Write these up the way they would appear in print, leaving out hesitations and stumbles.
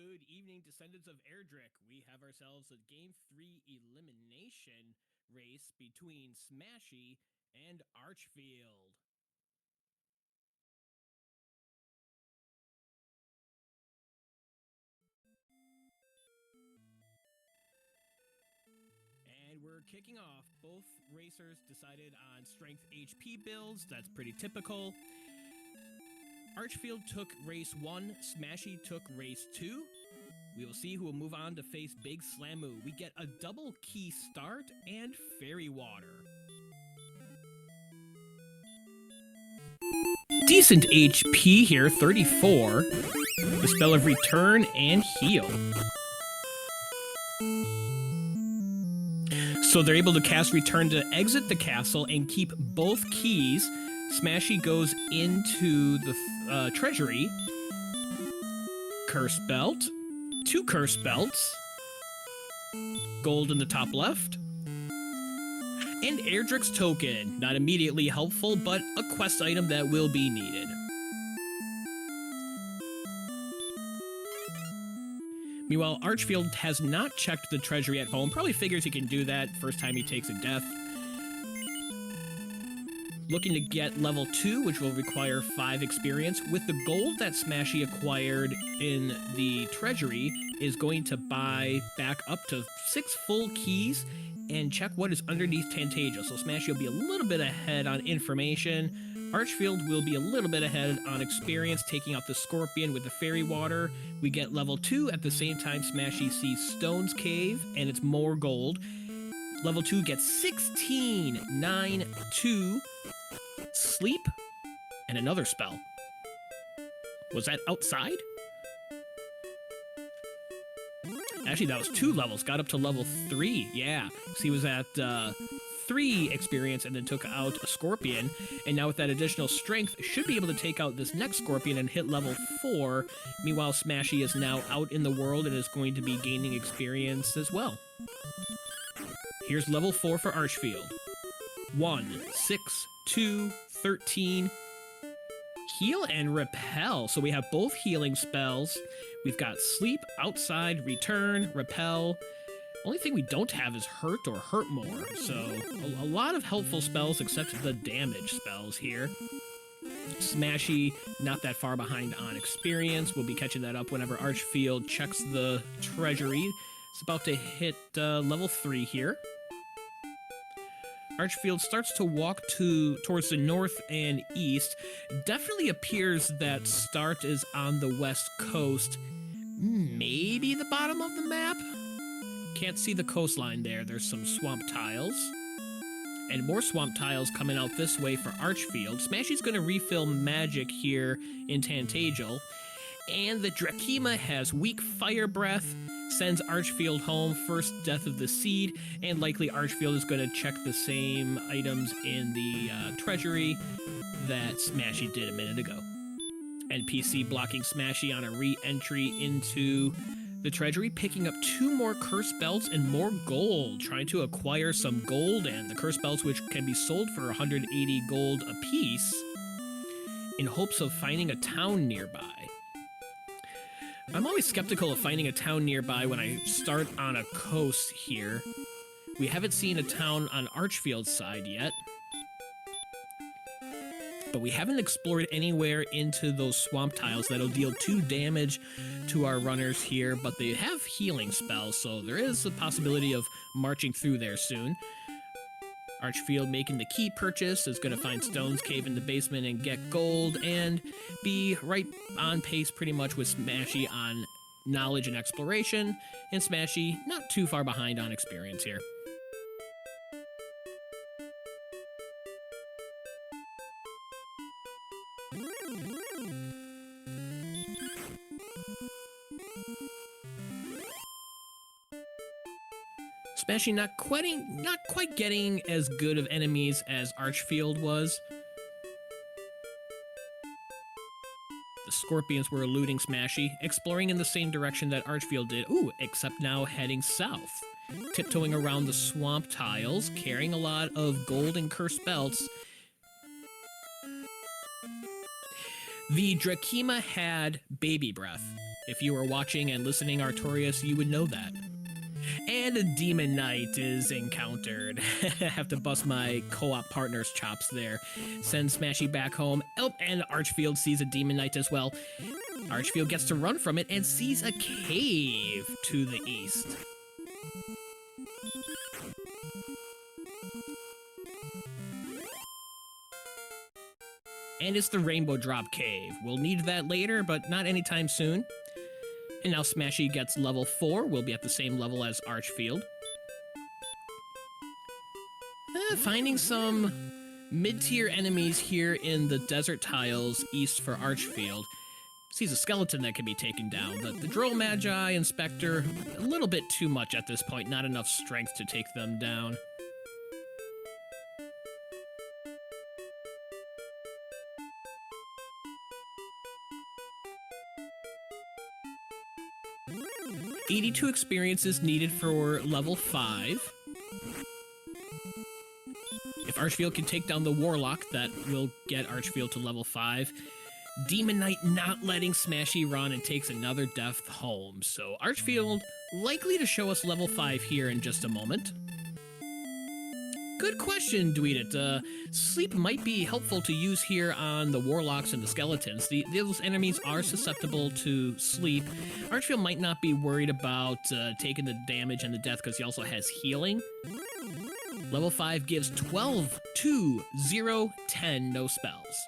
Good evening, descendants of Airdrick. We have ourselves a Game 3 elimination race between Smashy and Archfield. And we're kicking off. Both racers decided on strength HP builds. That's pretty typical. Archfield took race 1, Smashy took race 2. We will see who will move on to face Big Slamu. We get a double key start and fairy water. Decent HP here, 34. The spell of return and heal. So they're able to cast return to exit the castle and keep both keys. Smashy goes into the treasury. Curse belt. 2 curse belts. Gold in the top left. And Airdrick's token. Not immediately helpful, but a quest item that will be needed. Meanwhile, Archfield has not checked the treasury at home. Probably figures he can do that first time he takes a death. Looking to get level 2, which will require 5 experience. With the gold that Smashy acquired in the treasury, is going to buy back up to 6 full keys and check what is underneath Tantasia. So Smashy will be a little bit ahead on information. Archfield will be a little bit ahead on experience, taking out the Scorpion with the Fairy Water. We get level 2 at the same time Smashy sees Stone's Cave, and it's more gold. Level 2 gets 16, 9, 2, Sleep, and another spell. Was that outside? Actually, that was 2 levels. Got up to level 3. Yeah. So he was at 3 experience and then took out a Scorpion. And now with that additional strength, should be able to take out this next Scorpion and hit level 4. Meanwhile, Smashy is now out in the world and is going to be gaining experience as well. Here's level 4 for Archfield. 1, 6, 2, 13. Heal and Repel. So we have both healing spells. We've got Sleep, Outside, Return, Repel. Only thing we don't have is Hurt or Hurt More. So a lot of helpful spells except the damage spells here. Smashy, not that far behind on experience. We'll be catching that up whenever Archfield checks the treasury. It's about to hit level 3 here. Archfield starts to walk towards the north and east. Definitely appears that start is on the west coast. Maybe the bottom of the map? Can't see the coastline there. There's some swamp tiles. And more swamp tiles coming out this way for Archfield. Smashy's going to refill magic here in Tantasia. And the Drakima has weak fire breath, sends Archfield home, first death of the seed, and likely Archfield is going to check the same items in the treasury that Smashy did a minute ago. NPC blocking Smashy on a re-entry into the treasury, picking up 2 more curse belts and more gold, trying to acquire some gold and the curse belts, which can be sold for 180 gold apiece, in hopes of finding a town nearby. I'm always skeptical of finding a town nearby when I start on a coast here. We haven't seen a town on Archfield's side yet. But we haven't explored anywhere into those swamp tiles that'll deal 2 damage to our runners here, but they have healing spells, so there is a possibility of marching through there soon. Archfield making the key purchase is going to find Stone's Cave in the basement and get gold, and be right on pace pretty much with Smashy on knowledge and exploration, and Smashy not too far behind on experience here. Smashy not quite getting as good of enemies as Archfield was. The Scorpions were eluding Smashy, exploring in the same direction that Archfield did. Ooh, except now heading south. Tiptoeing around the swamp tiles, carrying a lot of gold and cursed belts. The Drakima had baby breath. If you were watching and listening, Artorias, you would know that. And a Demon Knight is encountered. Have to bust my co-op partner's chops there. Send Smashy back home. Oh, and Archfield sees a Demon Knight as well. Archfield gets to run from it and sees a cave to the east. And it's the Rainbow Drop Cave. We'll need that later, but not anytime soon. And now Smashy gets level 4. We'll be at the same level as Archfield. Finding some mid-tier enemies here in the desert tiles east for Archfield. Sees a skeleton that can be taken down. The Droll Magi and Spectre, a little bit too much at this point. Not enough strength to take them down. $82 experience is needed for level 5. If Archfield can take down the Warlock, that will get Archfield to level 5. Demon Knight not letting Smashy run and takes another death home. So Archfield likely to show us level 5 here in just a moment. Good question, Dweedit. Sleep might be helpful to use here on the Warlocks and the Skeletons. Those enemies are susceptible to sleep. Archfield might not be worried about taking the damage and the death because he also has healing. Level 5 gives 12, 2, 0, 10, no spells.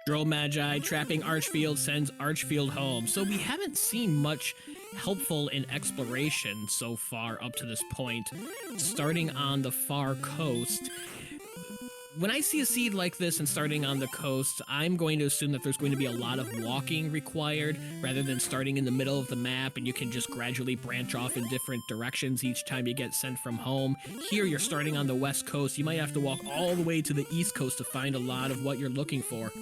Droll Magi trapping Archfield sends Archfield home. So we haven't seen much helpful in exploration so far up to this point, starting on the far coast. When I see a seed like this and starting on the coast, I'm going to assume that there's going to be a lot of walking required rather than starting in the middle of the map and you can just gradually branch off in different directions each time you get sent from home. Here you're starting on the west coast. You might have to walk all the way to the east coast to find a lot of what you're looking for.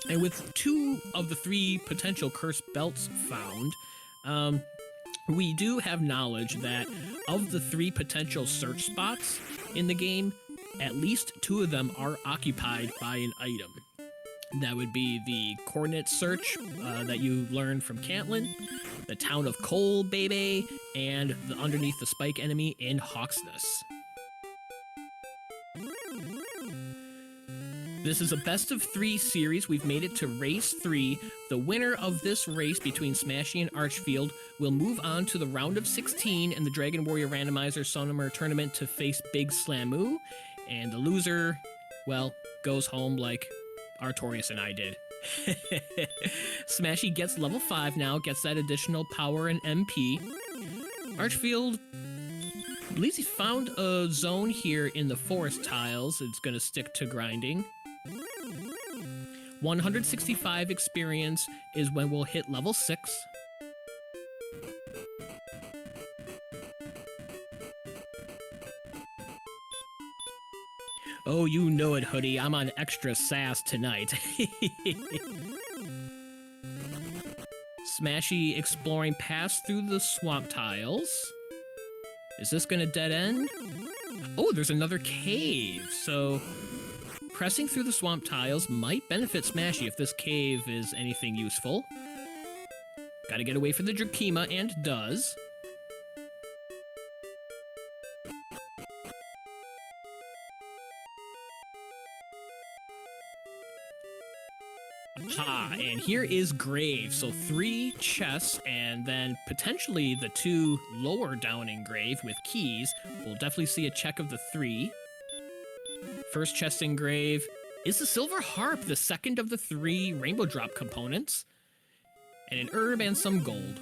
And with 2 of the 3 potential cursed belts found, we do have knowledge that of the 3 potential search spots in the game, at least 2 of them are occupied by an item. That would be the coordinate search that you learned from Cantlin, the town of Cole Baby, and the underneath the spike enemy in Hawksness. This is a best of 3 series. We've made it to race 3. The winner of this race between Smashy and Archfield will move on to the round of 16 in the Dragon Warrior Randomizer Summoner Tournament to face Big Slamoo. And the loser, well, goes home like Artorias and I did. Smashy gets level 5 now, gets that additional power and MP. Archfield believes he found a zone here in the forest tiles. It's going to stick to grinding. 165 experience is when we'll hit level 6. Oh, you know it, Hoodie. I'm on extra sass tonight. Smashy exploring past through the swamp tiles. Is this gonna dead end? Oh, there's another cave. So pressing through the swamp tiles might benefit Smashy if this cave is anything useful. Gotta get away from the Drakima, and does. And here is Grave. So 3 chests, and then potentially the 2 lower down in Grave with keys. We'll definitely see a check of the 3. First chest in Grave is the Silver Harp, the second of the 3 Rainbow Drop components. And an herb and some gold.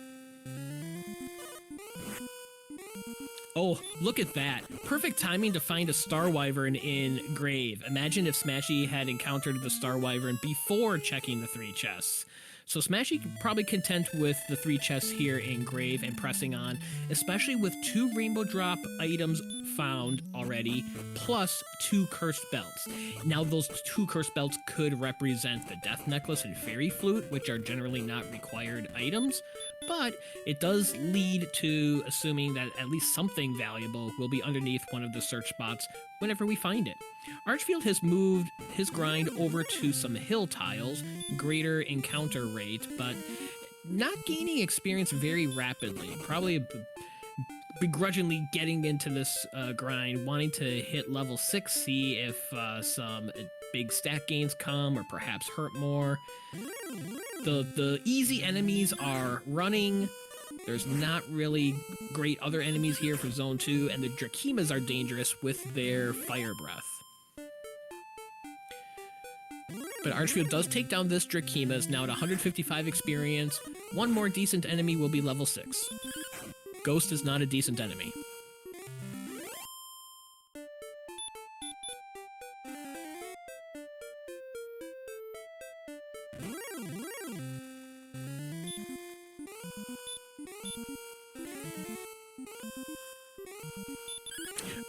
Oh, look at that. Perfect timing to find a Star Wyvern in Grave. Imagine if Smashy had encountered the Star Wyvern before checking the 3 chests. So Smashy probably content with the 3 chests here in Grave and pressing on, especially with 2 Rainbow Drop items found already, plus 2 Cursed Belts. Now those 2 Cursed Belts could represent the Death Necklace and Fairy Flute, which are generally not required items, but it does lead to assuming that at least something valuable will be underneath one of the search spots whenever we find it. Archfield has moved his grind over to some hill tiles, greater encounter rate, but not gaining experience very rapidly. Probably begrudgingly getting into this grind, wanting to hit level 6, see if some big stat gains come or perhaps hurt more. The easy enemies are running. There's not really great other enemies here for Zone 2, and the Drakeemas are dangerous with their Fire Breath. But Archfield does take down this Drakeemas, now at 155 experience. One more decent enemy will be level 6. Ghost is not a decent enemy.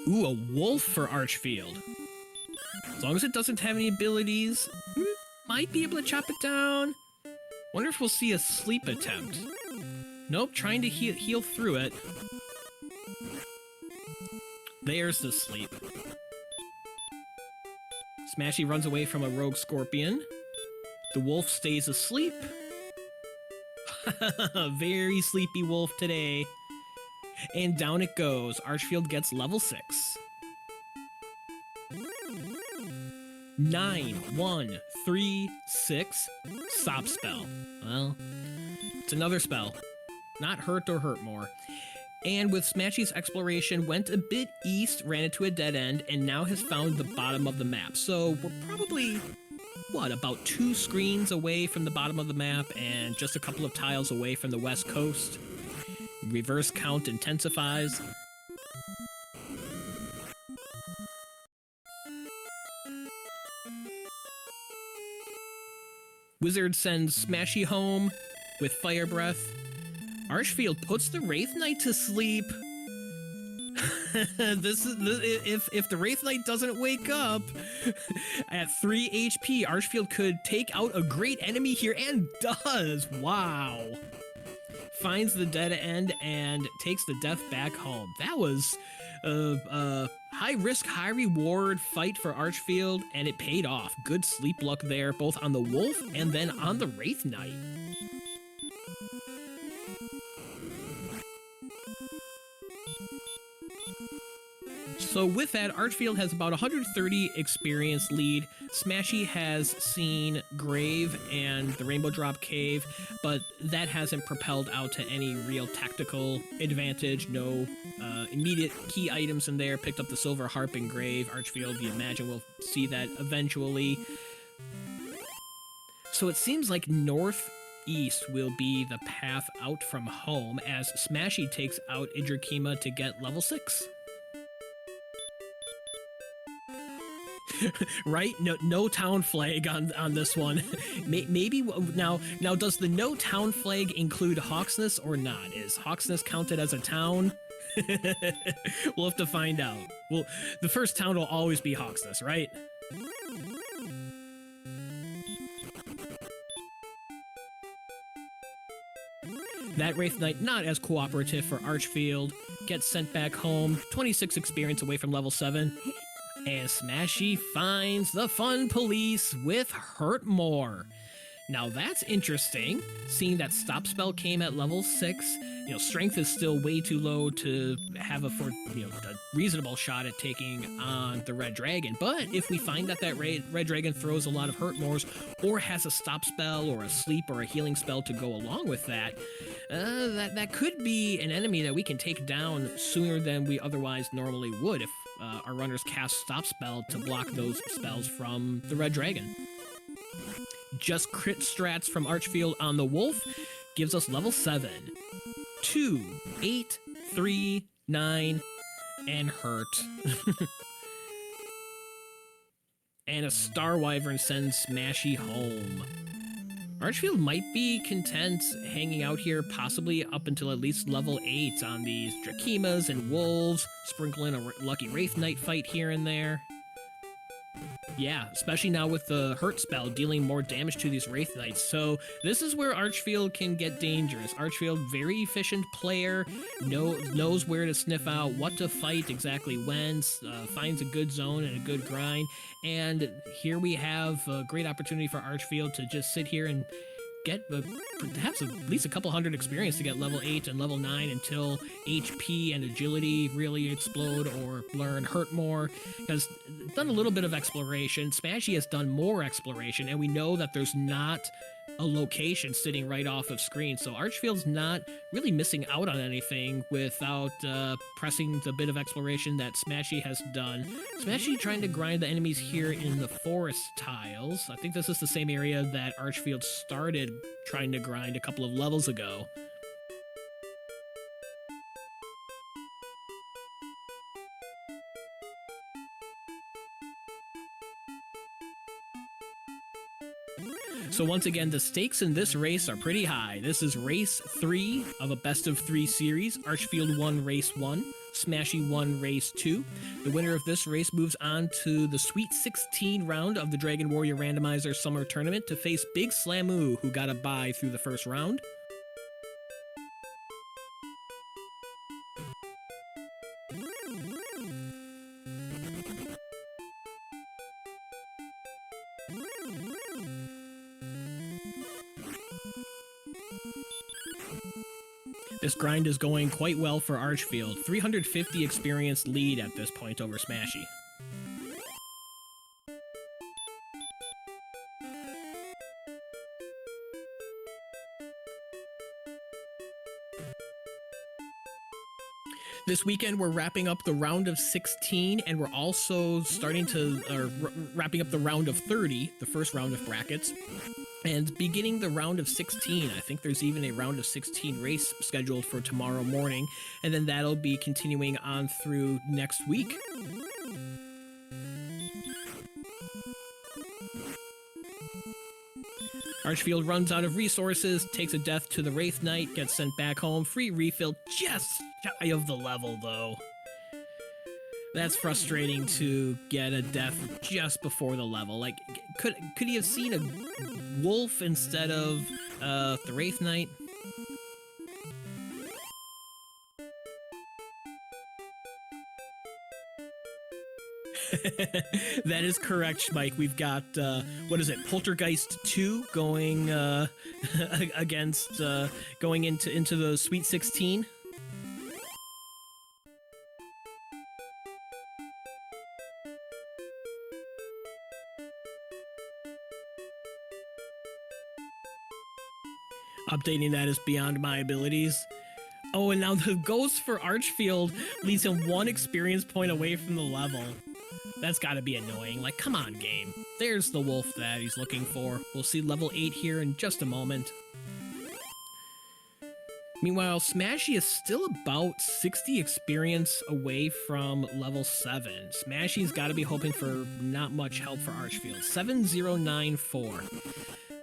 Ooh, a wolf for Archfield. As long as it doesn't have any abilities, might be able to chop it down. Wonder if we'll see a sleep attempt. Nope, trying to heal through it. There's the sleep. Smashy runs away from a rogue scorpion. The wolf stays asleep. Very sleepy wolf today. And down it goes. Archfield gets level 6. 9, 1, 3, 6. Sop spell. Well, it's another spell. Not hurt or hurt more. And with Smashy's exploration, went a bit east, ran into a dead end, and now has found the bottom of the map. So we're probably, what, about 2 screens away from the bottom of the map and just a couple of tiles away from the west coast. Reverse count intensifies. Wizard sends Smashy home with Fire Breath. Archfield puts the Wraith Knight to sleep. If the Wraith Knight doesn't wake up at 3 HP, Archfield could take out a great enemy here, and does. Wow. Finds the dead end and takes the death back home. That was a high risk, high reward fight for Archfield, and it paid off. Good sleep luck there, both on the wolf and then on the Wraith Knight. So with that, Archfield has about 130 experience lead. Smashy has seen Grave and the Rainbow Drop Cave, but that hasn't propelled out to any real tactical advantage. No immediate key items in there. Picked up the Silver Harp and Grave. Archfield, you imagine we'll see that eventually. So it seems like northeast will be the path out from home as Smashy takes out Idrakima to get level 6. Right? No town flag on this one. Maybe now does the no town flag include Hawksness or not? Is Hawksness counted as a town? We'll have to find out. Well, the first town will always be Hawksness, right? That Wraith Knight not as cooperative for Archfield. Gets sent back home. 26 experience away from level 7. And Smashy finds the fun police with Hurt More. Now that's interesting, seeing that Stop Spell came at level 6. Strength is still way too low to have a reasonable shot at taking on the Red Dragon. But if we find that Red Dragon throws a lot of Hurt Mores, or has a Stop Spell, or a Sleep, or a Healing Spell to go along with that, that could be an enemy that we can take down sooner than we otherwise normally would if our runners cast Stop Spell to block those spells from the Red Dragon. Just crit strats from Archfield on the Wolf gives us level 7. 2, 8, 3, 9, and Hurt. And a Star Wyvern sends Smashy home. Archfield might be content hanging out here, possibly up until at least level 8 on these Drakemas and Wolves, sprinkle in a lucky Wraith Knight fight here and there. Yeah, especially now with the Hurt spell dealing more damage to these Wraith Knights. So this is where Archfield can get dangerous. Archfield, very efficient player, knows where to sniff out, what to fight exactly when, finds a good zone and a good grind. And here we have a great opportunity for Archfield to just sit here and get perhaps at least a couple hundred experience to get level 8 and level 9 until HP and agility really explode or learn Hurt more. Because done a little bit of exploration. Smashy has done more exploration, and we know that there's not a location sitting right off of screen. So Archfield's not really missing out on anything without pressing the bit of exploration that Smashy has done. Smashy trying to grind the enemies here in the forest tiles. I think this is the same area that Archfield started trying to grind a couple of levels ago. So once again, the stakes in this race are pretty high. This is race 3 of a best of 3 series. Archfield won race 1, Smashy won race 2. The winner of this race moves on to the Sweet 16 round of the Dragon Warrior Randomizer Summer Tournament to face Big Slamoo, who got a bye through the first round. This grind is going quite well for Archfield. 350 experience lead at this point over Smashy. This weekend, we're wrapping up the round of 16, and we're also wrapping up the round of 30, the first round of brackets, and beginning the round of 16. I think there's even a round of 16 race scheduled for tomorrow morning, and then that'll be continuing on through next week. Archfield runs out of resources, takes a death to the Wraith Knight, gets sent back home. Free refill just shy of the level, though. That's frustrating to get a death just before the level. Like, could he have seen a wolf instead of the Wraith Knight? That is correct, Mike. We've got, what is it, Poltergeist 2 going against, going into the Sweet 16. Updating that is beyond my abilities. Oh, and now the ghost for Archfield leaves him 1 experience point away from the level. That's gotta be annoying. Like, come on, game. There's the wolf that he's looking for. We'll see level 8 here in just a moment. Meanwhile, Smashy is still about 60 experience away from level 7. Smashy's gotta be hoping for not much help for Archfield. 7094.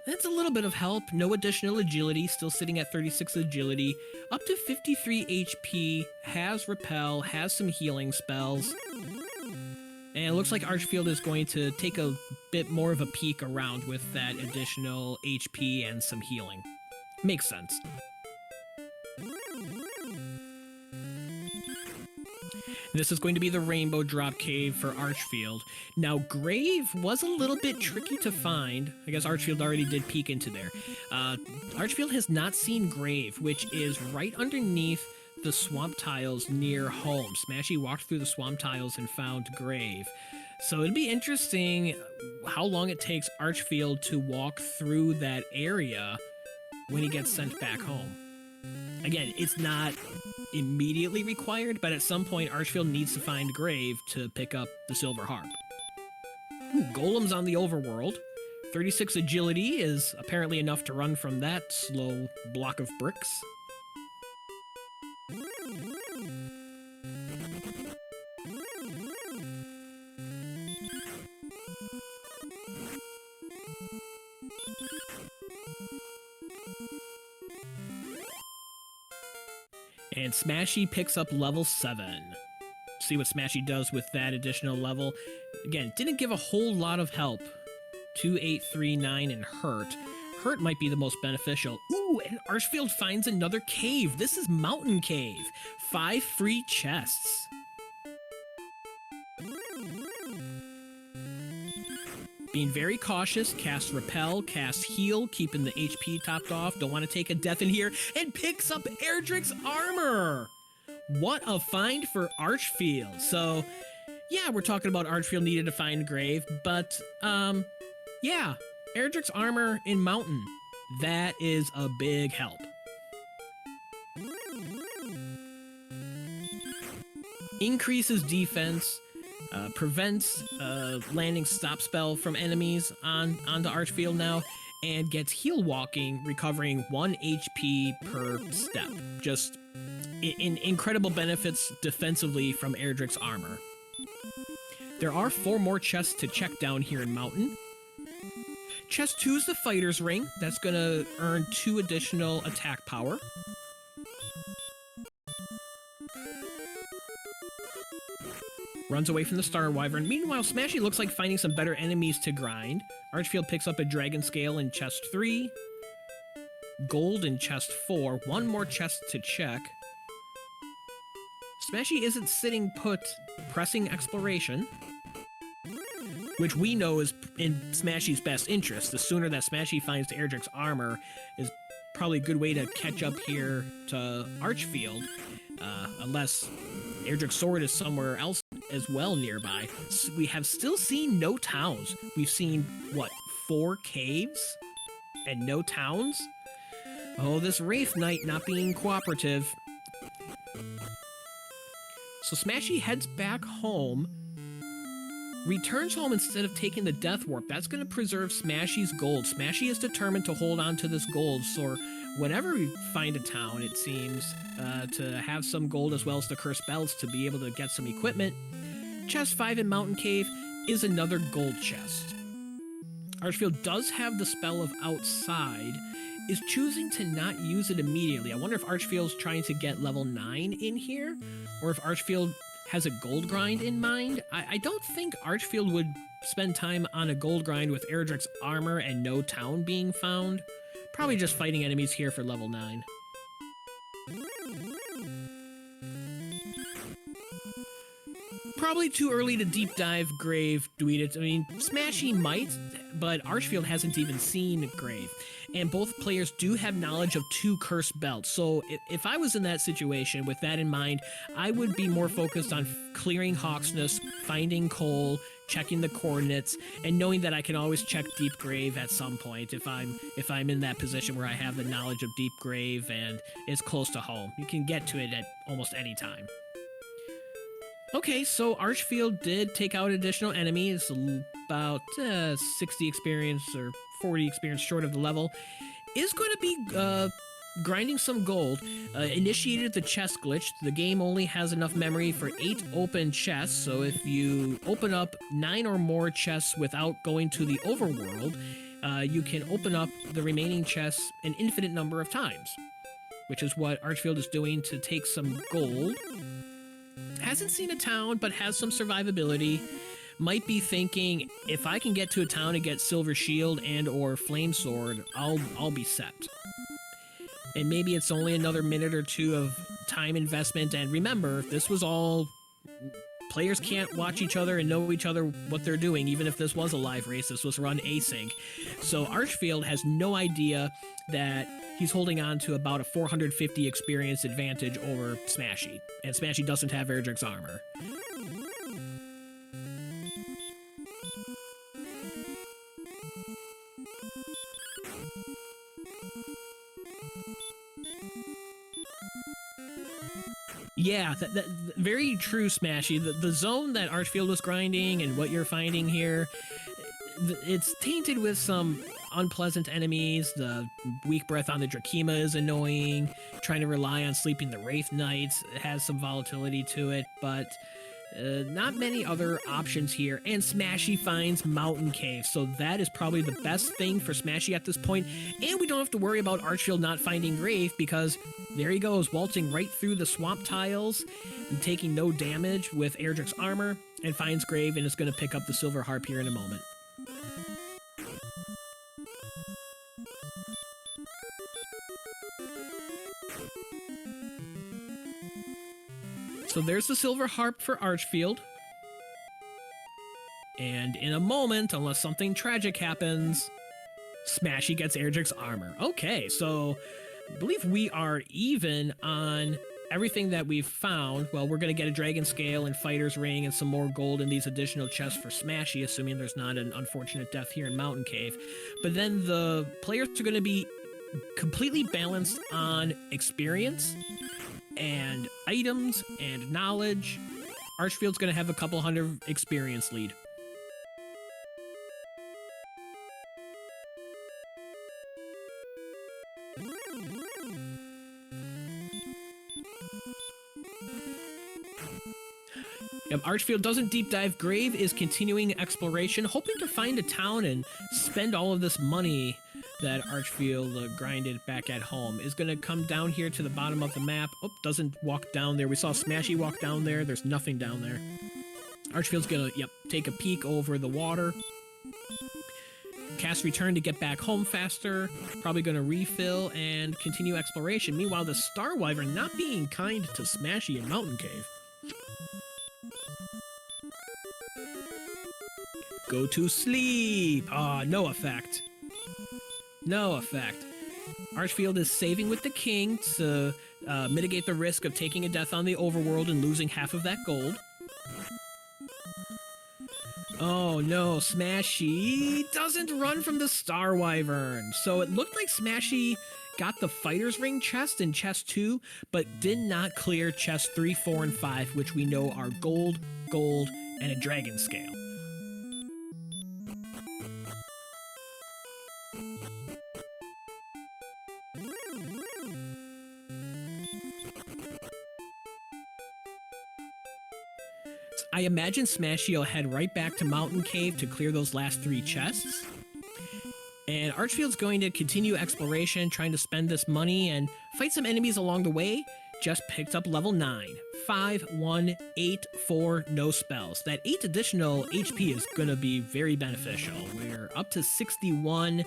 That's a little bit of help. No additional agility, still sitting at 36 agility. Up to 53 HP, has repel, has some healing spells. And it looks like Archfield is going to take a bit more of a peek around with that additional HP and some healing. Makes sense. This is going to be the Rainbow Drop Cave for Archfield. Now, Grave was a little bit tricky to find. I guess Archfield already did peek into there. Archfield has not seen Grave, which is right underneath the swamp tiles near home. Smashy walked through the swamp tiles and found Grave. So it'd be interesting how long it takes Archfield to walk through that area when he gets sent back home. Again, it's not immediately required, but at some point Archfield needs to find Grave to pick up the Silver Harp. Ooh, Golems on the overworld. 36 agility is apparently enough to run from that slow block of bricks. And Smashy picks up level 7. See what Smashy does with that additional level. Again, didn't give a whole lot of help. 2, 8, 3, 9, and Hurt. Hurt might be the most beneficial. Ooh, and Archfield finds another cave. This is Mountain Cave. 5 free chests. Being very cautious, cast Repel, cast Heal, keeping the HP topped off. Don't want to take a death in here. And picks up Erdrick's armor. What a find for Archfield. So, yeah, we're talking about Archfield needed to find Grave, but, yeah, Erdrick's armor in Mountain. That is a big help. Increases defense, prevents landing stop spell from enemies onto Archfield now, and gets heal walking, recovering 1 HP per step. Just incredible benefits defensively from Erdrick's armor. There are 4 more chests to check down here in Mountain. Chest 2 is the Fighter's Ring. That's going to earn 2 additional attack power. Runs away from the Star Wyvern. Meanwhile, Smashy looks like finding some better enemies to grind. Archfield picks up a Dragon Scale in chest 3. Gold in chest 4. 1 more chest to check. Smashy isn't sitting put, pressing exploration, which we know is in Smashy's best interest. The sooner that Smashy finds Erdrick's armor is probably a good way to catch up here to Archfield, unless Erdrick's sword is somewhere else as well nearby. So we have still seen no towns. We've seen, what, 4 caves and no towns? Oh, this Wraith Knight not being cooperative. So Smashy heads back home, returns home instead of taking the Death Warp. That's going to preserve Smashy's gold. Smashy is determined to hold on to this gold, so whenever we find a town, it seems, to have some gold as well as the Cursed Belts to be able to get some equipment. Chest 5 in Mountain Cave is another gold chest. Archfield does have the spell of Outside, is choosing to not use it immediately. I wonder if Archfield's trying to get level 9 in here, or if Archfield has a gold grind in mind. I don't think Archfield would spend time on a gold grind with Erdrick's armor and no town being found. Probably just fighting enemies here for level 9. Probably too early to deep dive Grave, Dweedit. I mean, Smashy might, but Archfield hasn't even seen Grave. And both players do have knowledge of 2 Cursed Belts. So if I was in that situation with that in mind, I would be more focused on clearing Hawksness, finding coal, checking the coordinates, and knowing that I can always check Deep Grave at some point if I'm in that position where I have the knowledge of Deep Grave and it's close to home. You can get to it at almost any time. Okay, so Archfield did take out additional enemies, about 60 experience or 40 experience short of the level. Is going to be grinding some gold. Initiated the chest glitch. The game only has enough memory for 8 open chests, so if you open up 9 or more chests without going to the overworld, you can open up the remaining chests an infinite number of times, which is what Archfield is doing to take some gold. Hasn't seen a town, but has some survivability. Might be thinking, if I can get to a town and get Silver Shield and or Flame Sword, I'll be set. And maybe it's only another minute or 2 of time investment. And remember, this was all... Players can't watch each other and know each other what they're doing, even if this was a live race. This was run async. So Archfield has no idea that he's holding on to about a 450 experience advantage over Smashy. And Smashy doesn't have Erdrick's armor. Yeah, very true, Smashy. The zone that Archfield was grinding and what you're finding here, it's tainted with some unpleasant enemies. The weak breath on the Drakima is annoying. Trying to rely on sleeping the Wraith Knights has some volatility to it, but Not many other options here, and Smashy finds Mountain Cave, so that is probably the best thing for Smashy at this point, and we don't have to worry about Archfield not finding Grave, because there he goes, waltzing right through the swamp tiles, and taking no damage with Erdrick's armor, and finds Grave, and is going to pick up the Silver Harp here in a moment. So there's the Silver Harp for Archfield. And in a moment, unless something tragic happens, Smashy gets Erdrick's armor. Okay, so I believe we are even on everything that we've found. Well, we're going to get a Dragon Scale and Fighter's Ring and some more gold in these additional chests for Smashy, assuming there's not an unfortunate death here in Mountain Cave. But then the players are going to be completely balanced on experience and items and knowledge. Archfield's going to have a couple hundred experience lead. Yep, Archfield doesn't deep dive. Grave is continuing exploration, hoping to find a town and spend all of this money that Archfield grinded back at home. Is going to come down here to the bottom of the map. Oh, doesn't walk down there. We saw Smashy walk down there. There's nothing down there. Archfield's going to, take a peek over the water. Cast Return to get back home faster. Probably going to refill and continue exploration. Meanwhile, the Star Wyvern not being kind to Smashy in Mountain Cave. Go to sleep. Ah, no effect. No effect. Archfield is saving with the king to mitigate the risk of taking a death on the overworld and losing half of that gold. Oh no, Smashy doesn't run from the Star Wyvern. So it looked like Smashy got the Fighter's Ring chest in chest 2, but did not clear chest 3, 4, and 5, which we know are gold, and a Dragon Scale. I imagine Smashy will head right back to Mountain Cave to clear those last 3 chests. And Archfield's going to continue exploration, trying to spend this money and fight some enemies along the way. Just picked up level 9. 5, 1, 8, 4, no spells. That 8 additional HP is going to be very beneficial. We're up to 61.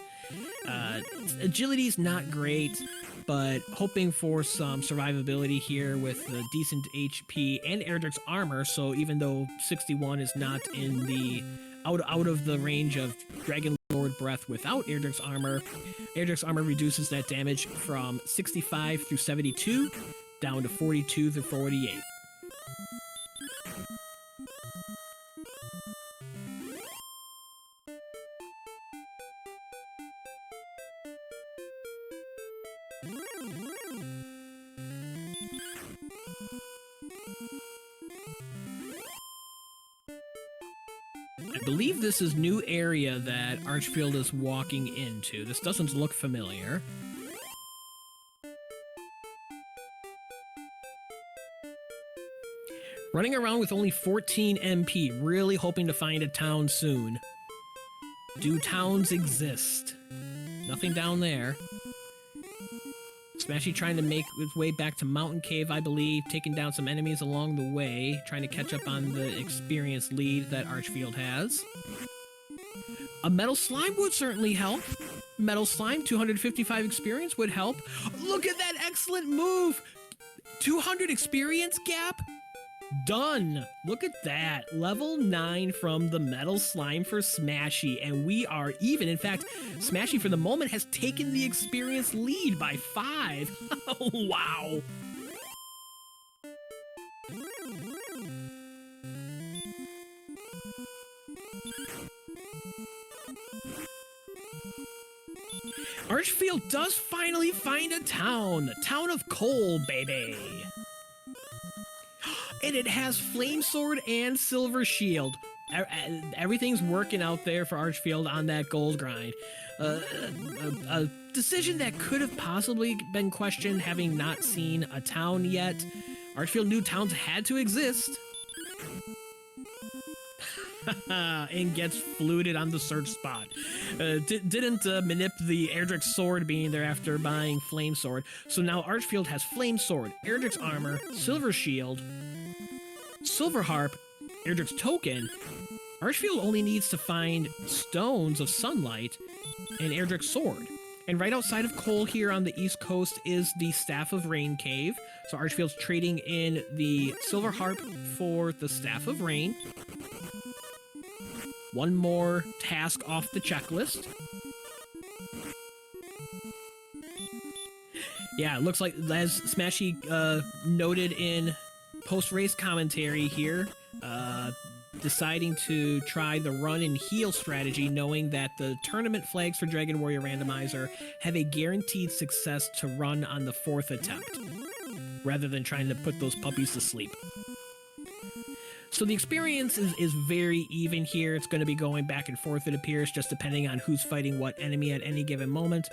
Agility's not great, but hoping for some survivability here with the decent HP and Erdrick's armor, so even though 61 is not in the out of the range of Dragon Lord Breath without Erdrick's armor reduces that damage from 65 through 72 down to 42 through 48. I believe this is new area that Archfield is walking into. This doesn't look familiar. Running around with only 14 MP, really hoping to find a town soon. Do towns exist? Nothing down there. Smashy trying to make his way back to Mountain Cave, I believe, taking down some enemies along the way, trying to catch up on the experience lead that Archfield has. A Metal Slime would certainly help. Metal Slime, 255 experience would help. Look at that excellent move! 200 experience gap? Done! Look at that. Level 9 from the Metal Slime for Smashy, and we are even. In fact, Smashy for the moment has taken the experience lead by 5. Wow! Archfield does finally find a town. The town of Coal, baby. And it has Flame Sword and Silver Shield. Everything's working out there for Archfield on that gold grind. A decision that could have possibly been questioned having not seen a town yet. Archfield knew towns had to exist. and gets fluted on the search spot. Didn't manip the Erdrick's sword being there after buying Flame Sword. So now Archfield has Flame Sword, Erdrick's armor, Silver Shield, Silver Harp, Erdrick's token. Archfield only needs to find Stones of Sunlight and Erdrick's sword. And right outside of Cole here on the East Coast is the Staff of Rain cave. So Archfield's trading in the Silver Harp for the Staff of Rain. One more task off the checklist. Yeah, it looks like, as Smashy noted in post-race commentary here, deciding to try the run and heal strategy, knowing that the tournament flags for Dragon Warrior Randomizer have a guaranteed success to run on the 4th attempt, rather than trying to put those puppies to sleep. So the experience is very even here. It's going to be going back and forth, it appears, just depending on who's fighting what enemy at any given moment.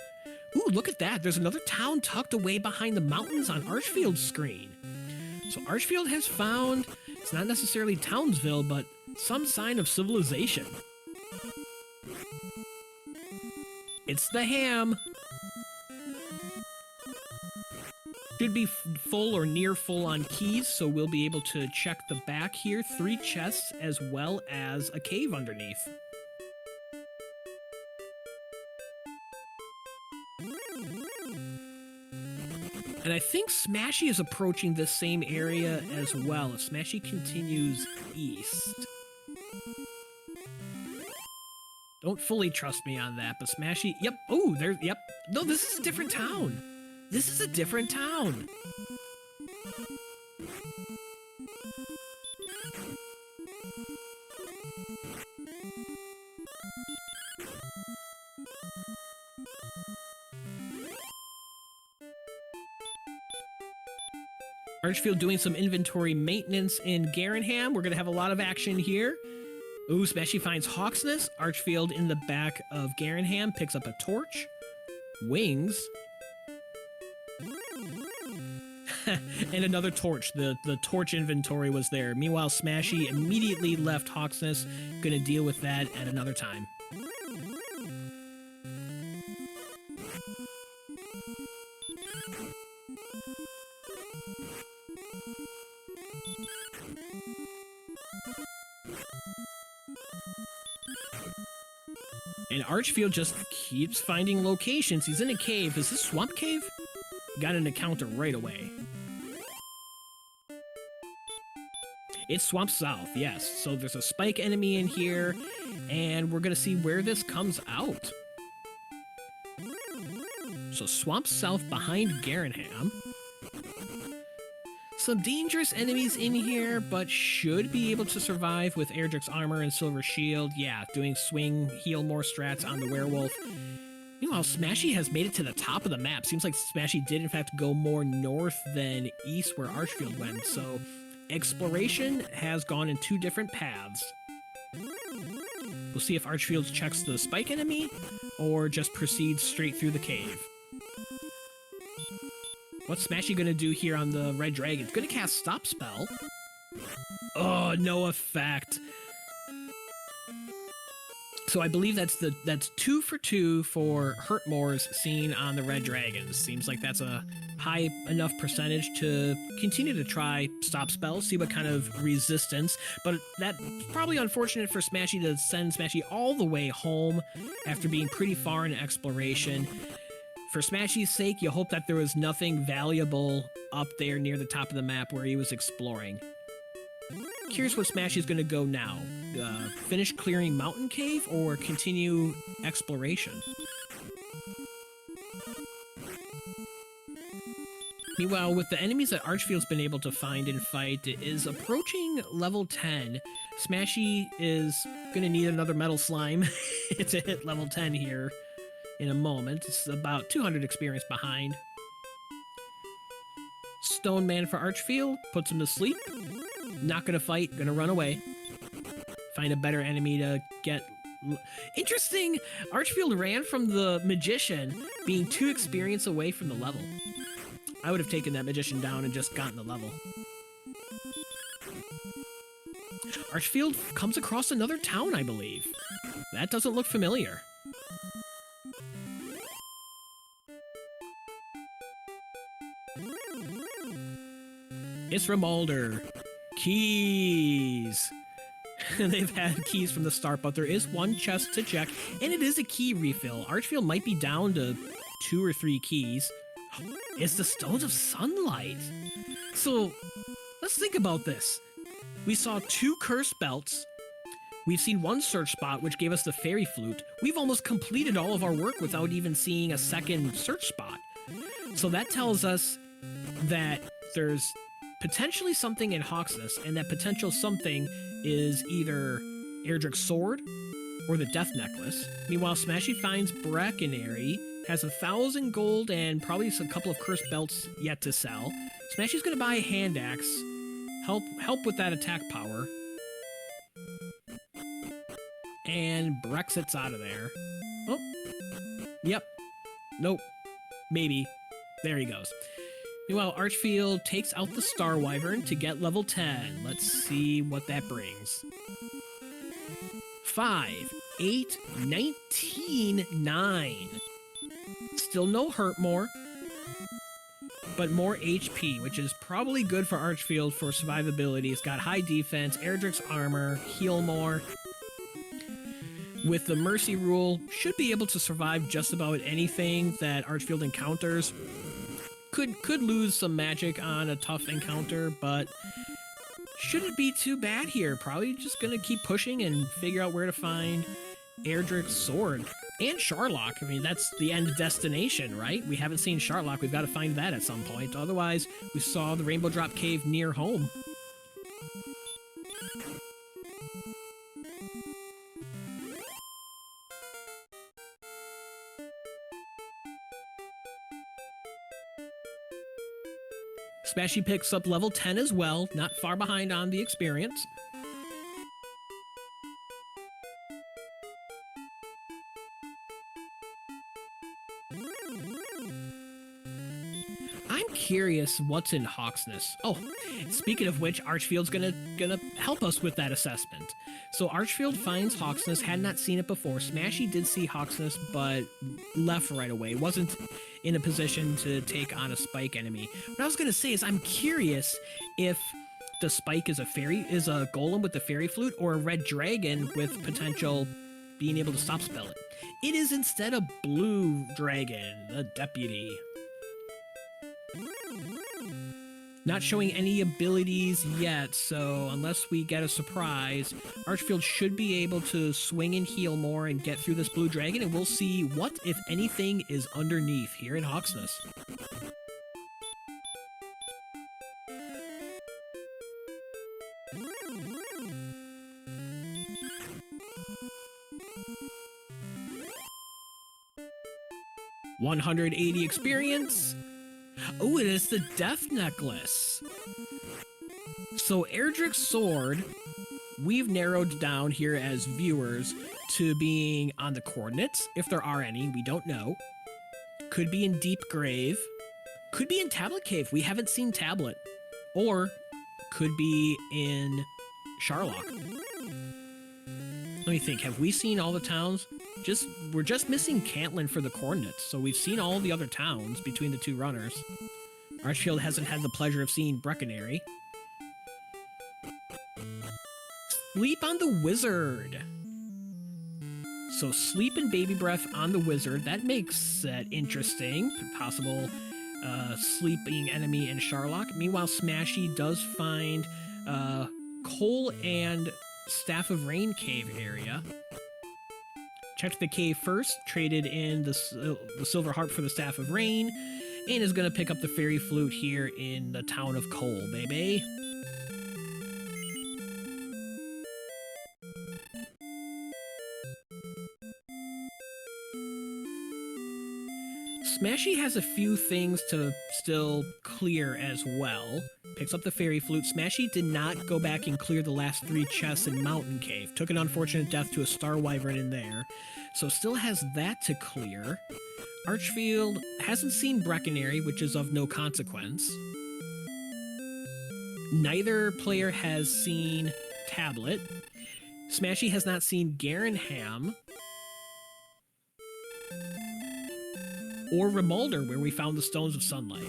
Ooh, look at that. There's another town tucked away behind the mountains on Archfield's screen. So Archfield has found, it's not necessarily Townsville, but some sign of civilization. It's the Ham. Should be full or near full on keys, so we'll be able to check the back here. 3 chests as well as a cave underneath. And I think Smashy is approaching this same area as well, if Smashy continues east. Don't fully trust me on that, but Smashy... Yep. Oh, there... Yep. No, this is a different town. This is a different town. Archfield doing some inventory maintenance in Garenham. We're going to have a lot of action here. Ooh, Smashy finds Hawksness. Archfield in the back of Garenham picks up a torch. Wings. And another torch. The torch inventory was there. Meanwhile, Smashy immediately left Hawksness. Going to deal with that at another time. And Archfield just keeps finding locations. He's in a cave. Is this Swamp Cave? Got an encounter right away. It's Swamp South, yes. So there's a spike enemy in here, and we're going to see where this comes out. So Swamp South behind Garenham. Some dangerous enemies in here, but should be able to survive with Erdrick's armor and Silver Shield. Yeah, doing swing, heal more strats on the werewolf. Meanwhile, Smashy has made it to the top of the map. Seems like Smashy did, in fact, go more north than east where Archfield went. So exploration has gone in 2 different paths. We'll see if Archfield checks the spike enemy or just proceeds straight through the cave. What's Smashy gonna do here on the Red Dragon? It's gonna cast Stop Spell. Oh, no effect. So I believe that's 2 for 2 for Hurtmore's seen on the Red Dragons. Seems like that's a high enough percentage to continue to try Stop Spell, see what kind of resistance. But that's probably unfortunate for Smashy to send Smashy all the way home after being pretty far in exploration. For Smashy's sake, you hope that there was nothing valuable up there near the top of the map where he was exploring. Curious what Smashy's going to go now. Finish clearing Mountain Cave or continue exploration? Meanwhile, with the enemies that Archfield's been able to find and fight, it is approaching level 10. Smashy is going to need another Metal Slime to hit level 10 here in a moment. It's about 200 experience behind. Stone Man for Archfield, puts him to sleep. Not gonna fight, gonna run away. Find a better enemy to get... Interesting! Archfield ran from the Magician, being 2 experience away from the level. I would have taken that Magician down and just gotten the level. Archfield comes across another town, I believe. That doesn't look familiar. Isramaldr. Keys. They've had keys from the start, but there is one chest to check, and it is a key refill. Archfield might be down to 2 or 3 keys. It's the Stones of Sunlight. So, let's think about this. We saw 2 cursed belts. We've seen 1 search spot, which gave us the fairy flute. We've almost completed all of our work without even seeing a second search spot. So that tells us that there's potentially something in Hawksness, and that potential something is either Erdrick's sword or the Death Necklace. Meanwhile, Smashy finds Breckenary, has 1,000 gold and probably a couple of cursed belts yet to sell. Smashy's gonna buy a hand axe, help with that attack power. And Brexit's out of there. Oh. Yep. Nope. Maybe. There he goes. Meanwhile, Archfield takes out the Star Wyvern to get level 10. Let's see what that brings. 5, 8, 19, 9. Still no hurt more, but more HP, which is probably good for Archfield for survivability. It's got high defense, Erdrick's armor, heal more. With the Mercy Rule, should be able to survive just about anything that Archfield encounters. Could lose some magic on a tough encounter, but shouldn't be too bad here. Probably just gonna keep pushing and figure out where to find Erdrick's sword. And Sharlock. I mean, that's the end destination, right? We haven't seen Sharlock. We've got to find that at some point. Otherwise, we saw the Rainbow Drop Cave near home. Smashy picks up level 10 as well, not far behind on the experience. I'm curious what's in Hawksness. Oh, speaking of which, Archfield's gonna help us with that assessment. So Archfield finds Hawksness, had not seen it before. Smashy did see Hawksness, but left right away. Wasn't in a position to take on a spike enemy. What I was gonna say is I'm curious if the spike is a golem with the fairy flute, or a red dragon with potential being able to stop spell it. It is instead a blue dragon, the deputy. Not showing any abilities yet, so unless we get a surprise, Archfield should be able to swing and heal more and get through this blue dragon, and we'll see what, if anything, is underneath here in Hawksness. $180 experience. Oh, it is the Death Necklace. So Erdrick's sword, we've narrowed down here as viewers to being on the coordinates, if there are any, we don't know. Could be in Deep Grave. Could be in Tablet Cave, we haven't seen Tablet. Or could be in Sharlock. Let me think, have we seen all the towns? We're just missing Cantlin for the coordinates, so we've seen all the other towns between the two runners. Archfield hasn't had the pleasure of seeing Breckenary. Sleep on the Wizard. So Sleep and Baby Breath on the Wizard, that makes that interesting. Possible sleeping enemy in Sharlock. Meanwhile, Smashy does find Coal and Staff of Rain cave area. Checked the cave first, traded in the Silver Harp for the Staff of Rain, and is going to pick up the Fairy Flute here in the town of Coal, baby. Smashy has a few things to still clear as well. Picks up the Fairy Flute. Smashy did not go back and clear the last 3 chests in Mountain Cave. Took an unfortunate death to a Star Wyvern in there. So still has that to clear. Archfield hasn't seen Breckenary, which is of no consequence. Neither player has seen tablet. Smashy has not seen Garenham or Remolder, where we found the Stones of Sunlight.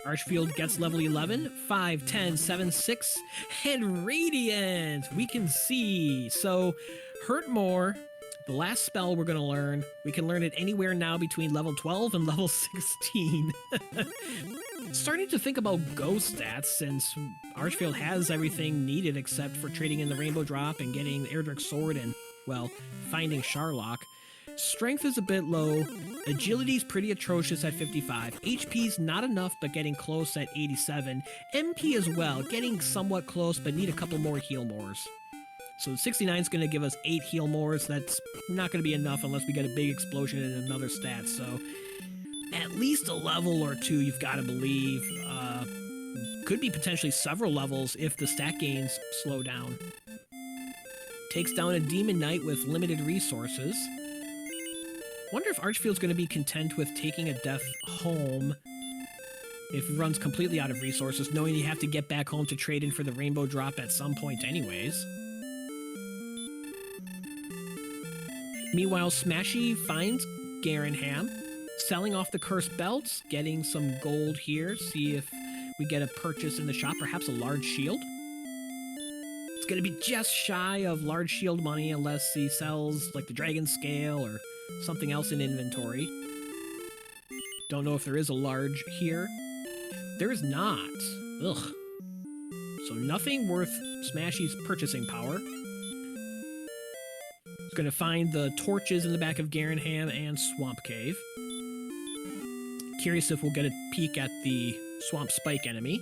Archfield gets level 11, 5, 10, 7, 6, and Radiant! We can see. So, Hurt More, the last spell we're going to learn, we can learn it anywhere now between level 12 and level 16. Starting to think about ghost stats, since Archfield has everything needed except for trading in the Rainbow Drop and getting the Erdrick Sword and, well, finding Sharlock. Strength is a bit low, agility's pretty atrocious at 55, HP's not enough but getting close at 87, MP as well, getting somewhat close but need a couple more heal mores. So 69 is going to give us 8 heal mores. That's not going to be enough unless we get a big explosion in another stat, so at least a level or two you've got to believe. Could be potentially several levels if the stat gains slow down. Takes down a Demon Knight with limited resources. Wonder if Archfield's going to be content with taking a death home if he runs completely out of resources, knowing you have to get back home to trade in for the Rainbow Drop at some point anyways. Meanwhile, Smashy finds Garenham, selling off the Cursed Belts, getting some gold here, see if we get a purchase in the shop, perhaps a large shield. It's going to be just shy of large shield money unless he sells like the Dragon Scale or something else in inventory. Don't know if there is a large here. There is not. Ugh. So nothing worth Smashy's purchasing power. He's going to find the torches in the back of Garenham and Swamp Cave. Curious if we'll get a peek at the Swamp Spike enemy.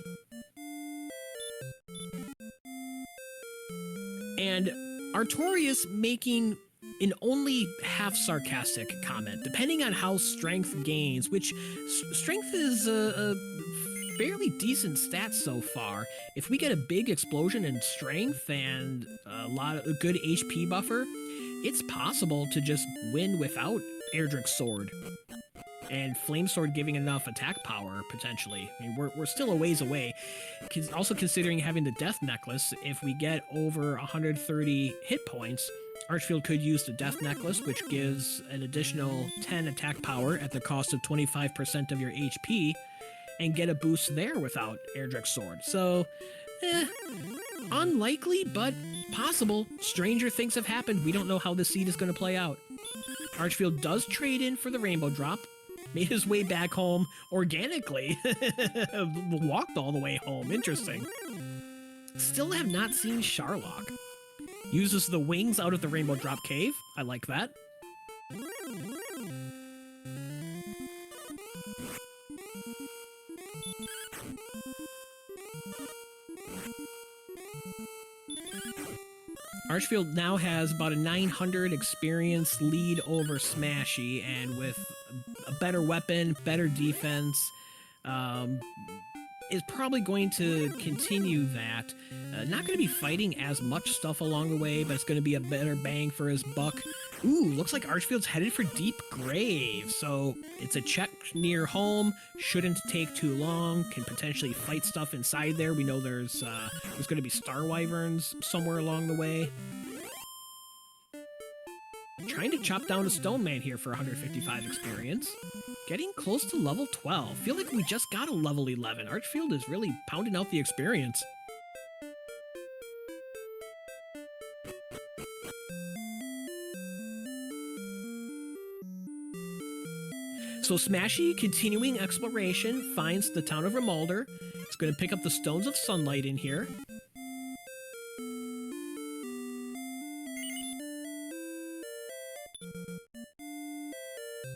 And Artorias making an only half sarcastic comment, depending on how strength gains, which strength is a fairly decent stat so far. If we get a big explosion in strength and a good HP buffer, it's possible to just win without Erdrick's Sword. And Flame Sword giving enough attack power, potentially. I mean, we're still a ways away. Also considering having the Death Necklace, if we get over 130 hit points, Archfield could use the Death Necklace, which gives an additional 10 attack power at the cost of 25% of your HP, and get a boost there without Erdrick's Sword. So, unlikely, but possible. Stranger things have happened. We don't know how the seed is going to play out. Archfield does trade in for the Rainbow Drop, made his way back home organically. Walked all the way home. Interesting. Still have not seen Sharlock. Uses the wings out of the Rainbow Drop Cave. I like that. Archfield now has about a 900 experience lead over Smashy, and with a better weapon, better defense, is probably going to continue that. Not going to be fighting as much stuff along the way, but it's going to be a better bang for his buck. Ooh, looks like Archfield's headed for Deep Grave, so it's a check near home, shouldn't take too long, can potentially fight stuff inside there. We know there's going to be Star Wyverns somewhere along the way. Trying to chop down a Stone Man here for 155 experience. Getting close to level 12. Feel like we just got a level 11. Archfield is really pounding out the experience. So Smashy, continuing exploration, finds the town of Remolder. It's going to pick up the Stones of Sunlight in here.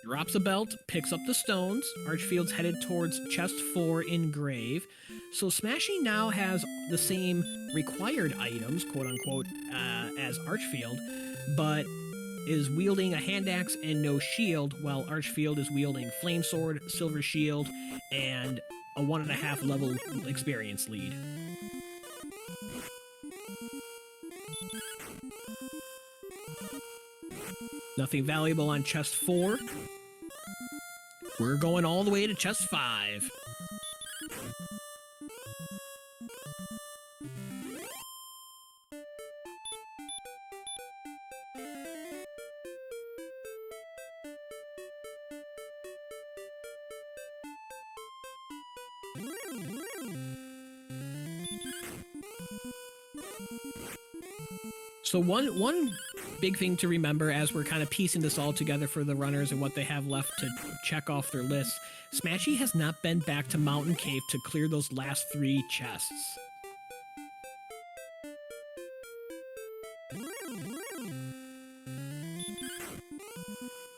Drops a belt, picks up the stones. Archfield's headed towards chest 4 in Grave. So Smashy now has the same required items, quote-unquote, as Archfield, but is wielding a hand axe and no shield, while Archfield is wielding Flame Sword, Silver Shield, and a 1.5 level experience lead. Nothing valuable on chest 4. We're going all the way to chest 5. So one big thing to remember as we're kind of piecing this all together for the runners and what they have left to check off their list, Smashy has not been back to Mountain Cave to clear those last 3 chests.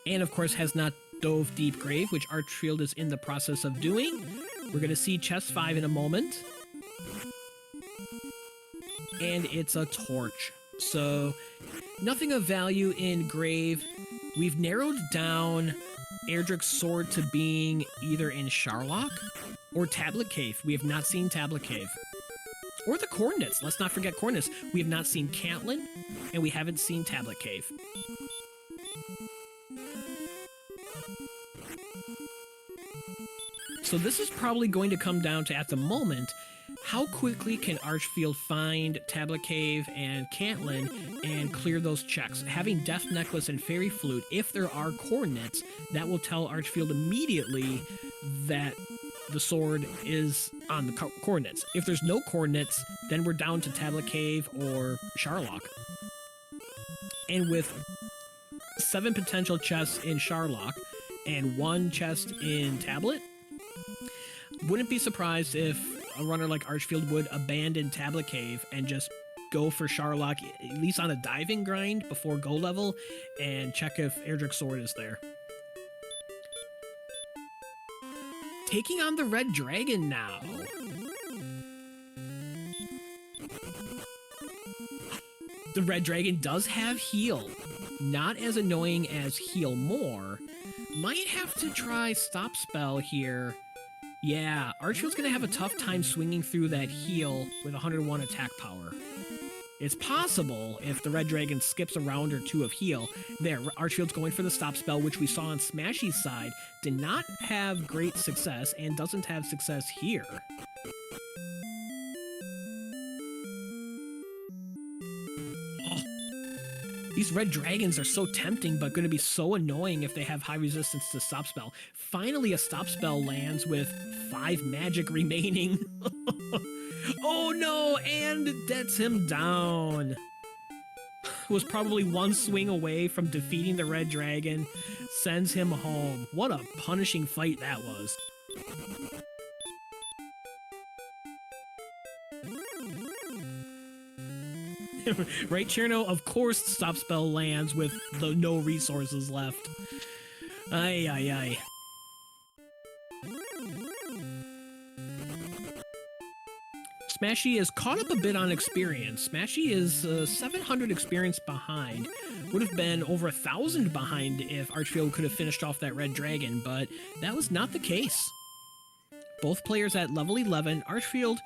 And of course has not dove Deep Grave, which Archfield is in the process of doing. We're going to see chest 5 in a moment. And it's a torch. So nothing of value in Grave. We've narrowed down Erdrick's sword to being either in Sharlock or Tablet Cave. We have not seen Tablet Cave. Or the Coordinates. Let's not forget Coordinates. We have not seen Cantlin, and we haven't seen Tablet Cave. So this is probably going to come down to, at the moment, how quickly can Archfield find Tablet Cave and Cantlin and clear those checks? Having Death Necklace and Fairy Flute, if there are coordinates, that will tell Archfield immediately that the sword is on the coordinates. If there's no coordinates, then we're down to Tablet Cave or Sharlock. And with 7 potential chests in Sharlock and 1 chest in Tablet, wouldn't be surprised if a runner like Archfield would abandon Tablet Cave and just go for Sharlock, at least on a diving grind before go level, and check if Erdrick's sword is there. Taking on the Red Dragon now. The Red Dragon does have heal. Not as annoying as Heal More. Might have to try Stop Spell here. Yeah, Archfield's going to have a tough time swinging through that heal with 101 attack power. It's possible if the Red Dragon skips a round or 2 of heal. There, Archfield's going for the Stop Spell, which we saw on Smashy's side. Did not have great success and doesn't have success here. These Red Dragons are so tempting, but going to be so annoying if they have high resistance to Stop Spell. Finally, a Stop Spell lands with 5 magic remaining. Oh no, and that's him down. Was probably 1 swing away from defeating the Red Dragon. Sends him home. What a punishing fight that was. Right, Cherno? Of course Stop Spell lands with no resources left. Ay, ay, ay. Smashy is caught up a bit on experience. Smashy is 700 experience behind. Would have been over 1,000 behind if Archfield could have finished off that Red Dragon, but that was not the case. Both players at level 11. Archfield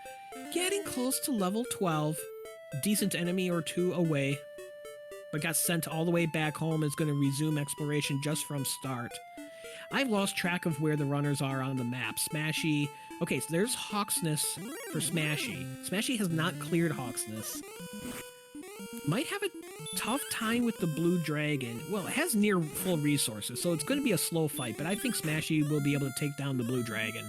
getting close to level 12. Decent enemy or 2 away, but got sent all the way back home. Is going to resume exploration just from start. I've lost track of where the runners are on the map. Smashy. Okay, so there's Hawksness for Smashy. Smashy has not cleared Hawksness. Might have a tough time with the Blue Dragon. Well, it has near full resources, so it's going to be a slow fight, but I think Smashy will be able to take down the Blue Dragon.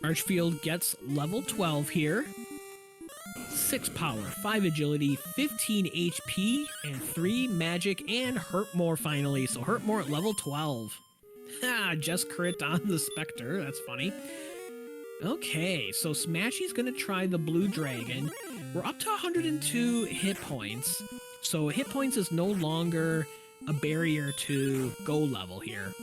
Archfield gets level 12 here. 6 power, 5 agility, 15 HP, and 3 magic, and Hurt More finally. So Hurt More at level 12. Ha, just crit on the Spectre. That's funny. Okay, so Smashy's gonna try the Blue Dragon. We're up to 102 hit points. So hit points is no longer a barrier to go level here.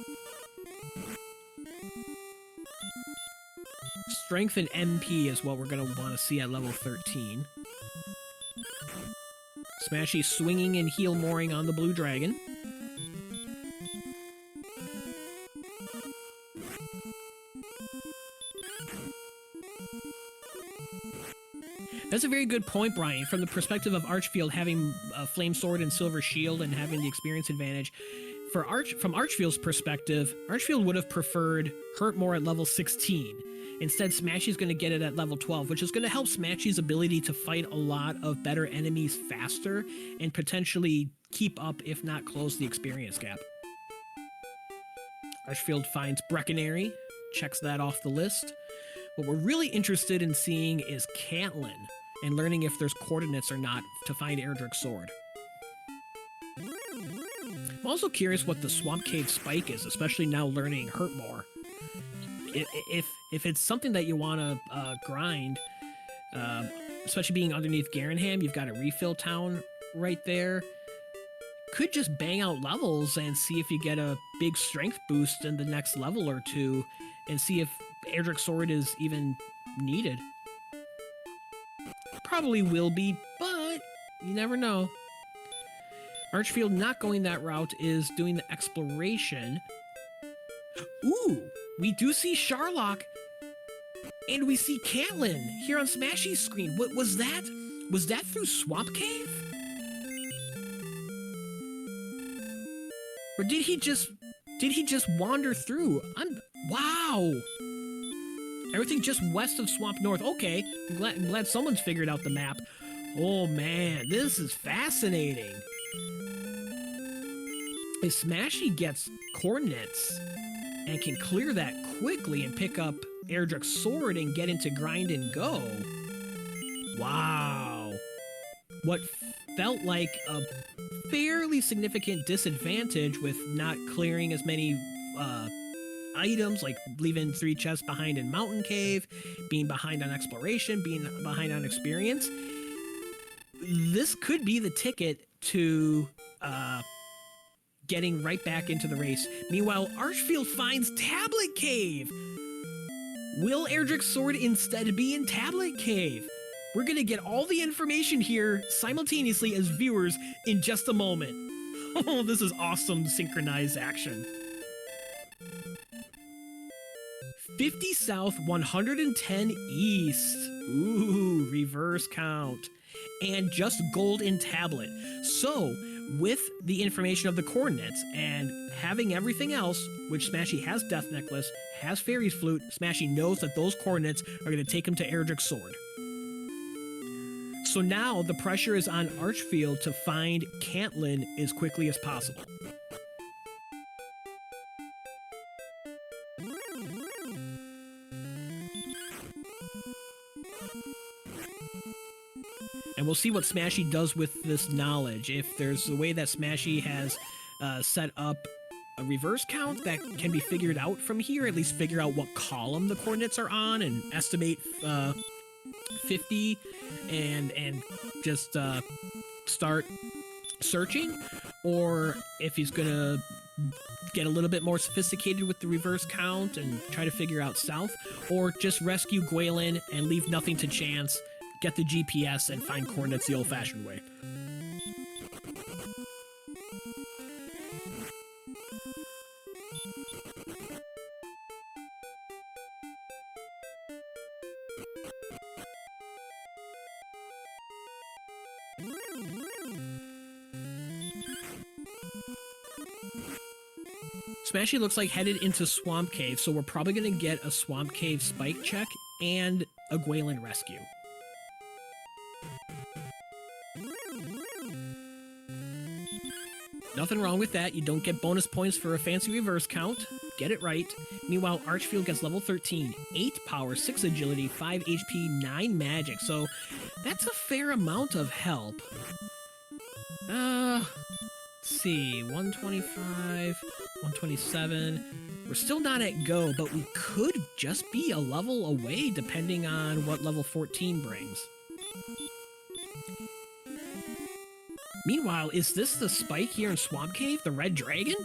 Strength and MP is what we're going to want to see at level 13. Smashy swinging and heal mooring on the Blue Dragon. That's a very good point, Brian. From the perspective of Archfield having a Flame Sword and Silver Shield and having the experience advantage, from Archfield's perspective, Archfield would have preferred Hurt More at level 16. Instead, Smashy's going to get it at level 12, which is going to help Smashy's ability to fight a lot of better enemies faster and potentially keep up, if not close, the experience gap. Archfield finds Breckenary, checks that off the list. What we're really interested in seeing is Cantlin and learning if there's coordinates or not to find Erdrick's sword. I'm also curious what the Swamp Cave Spike is, especially now learning Hurt More. If it's something that you want to grind, especially being underneath Garenham, you've got a refill town right there. Could just bang out levels and see if you get a big strength boost in the next level or two, and see if Erdrick's sword is even needed. Probably will be, but you never know. Archfield not going that route is doing the exploration. Ooh, we do see Sharlock, and we see Cantlin here on Smashy's screen. What was that? Was that through Swamp Cave? Or did he just wander through? Wow. Everything just west of Swamp North. Okay, I'm glad someone's figured out the map. Oh man, this is fascinating. If Smashy gets coordinates and can clear that quickly and pick up Erdrick's sword and get into grind and go. Wow. What felt like a fairly significant disadvantage with not clearing as many items, like leaving 3 chests behind in Mountain Cave, being behind on exploration, being behind on experience. This could be the ticket to getting right back into the race. Meanwhile, Archfield finds Tablet Cave. Will Erdrick's sword instead be in Tablet Cave? We're gonna get all the information here simultaneously as viewers in just a moment. Oh, this is awesome synchronized action. 50 south, 110 east. Ooh, reverse count. And just gold in tablet. So, with the information of the coordinates and having everything else, which Smashy has Death Necklace, has Fairy's Flute, Smashy knows that those coordinates are going to take him to Erdrick's sword. So now the pressure is on Archfield to find Cantlin as quickly as possible. And we'll see what Smashy does with this knowledge. If there's a way that Smashy has set up a reverse count that can be figured out from here, at least figure out what column the coordinates are on and estimate 50 and just start searching, or if he's gonna get a little bit more sophisticated with the reverse count and try to figure out south, or just rescue Gwaelin and leave nothing to chance, get the GPS and find coordinates the old-fashioned way. Smashy looks like headed into Swamp Cave, so we're probably going to get a Swamp Cave spike check and a Gwaelin rescue. Nothing wrong with that. You don't get bonus points for a fancy reverse count. Get it right. Meanwhile, Archfield gets level 13, 8 power, 6 agility, 5 HP, 9 magic. So that's a fair amount of help. Let's see, 125, 127. We're still not at go, but we could just be a level away depending on what level 14 brings. Meanwhile, is this the spike here in Swamp Cave, the Red Dragon?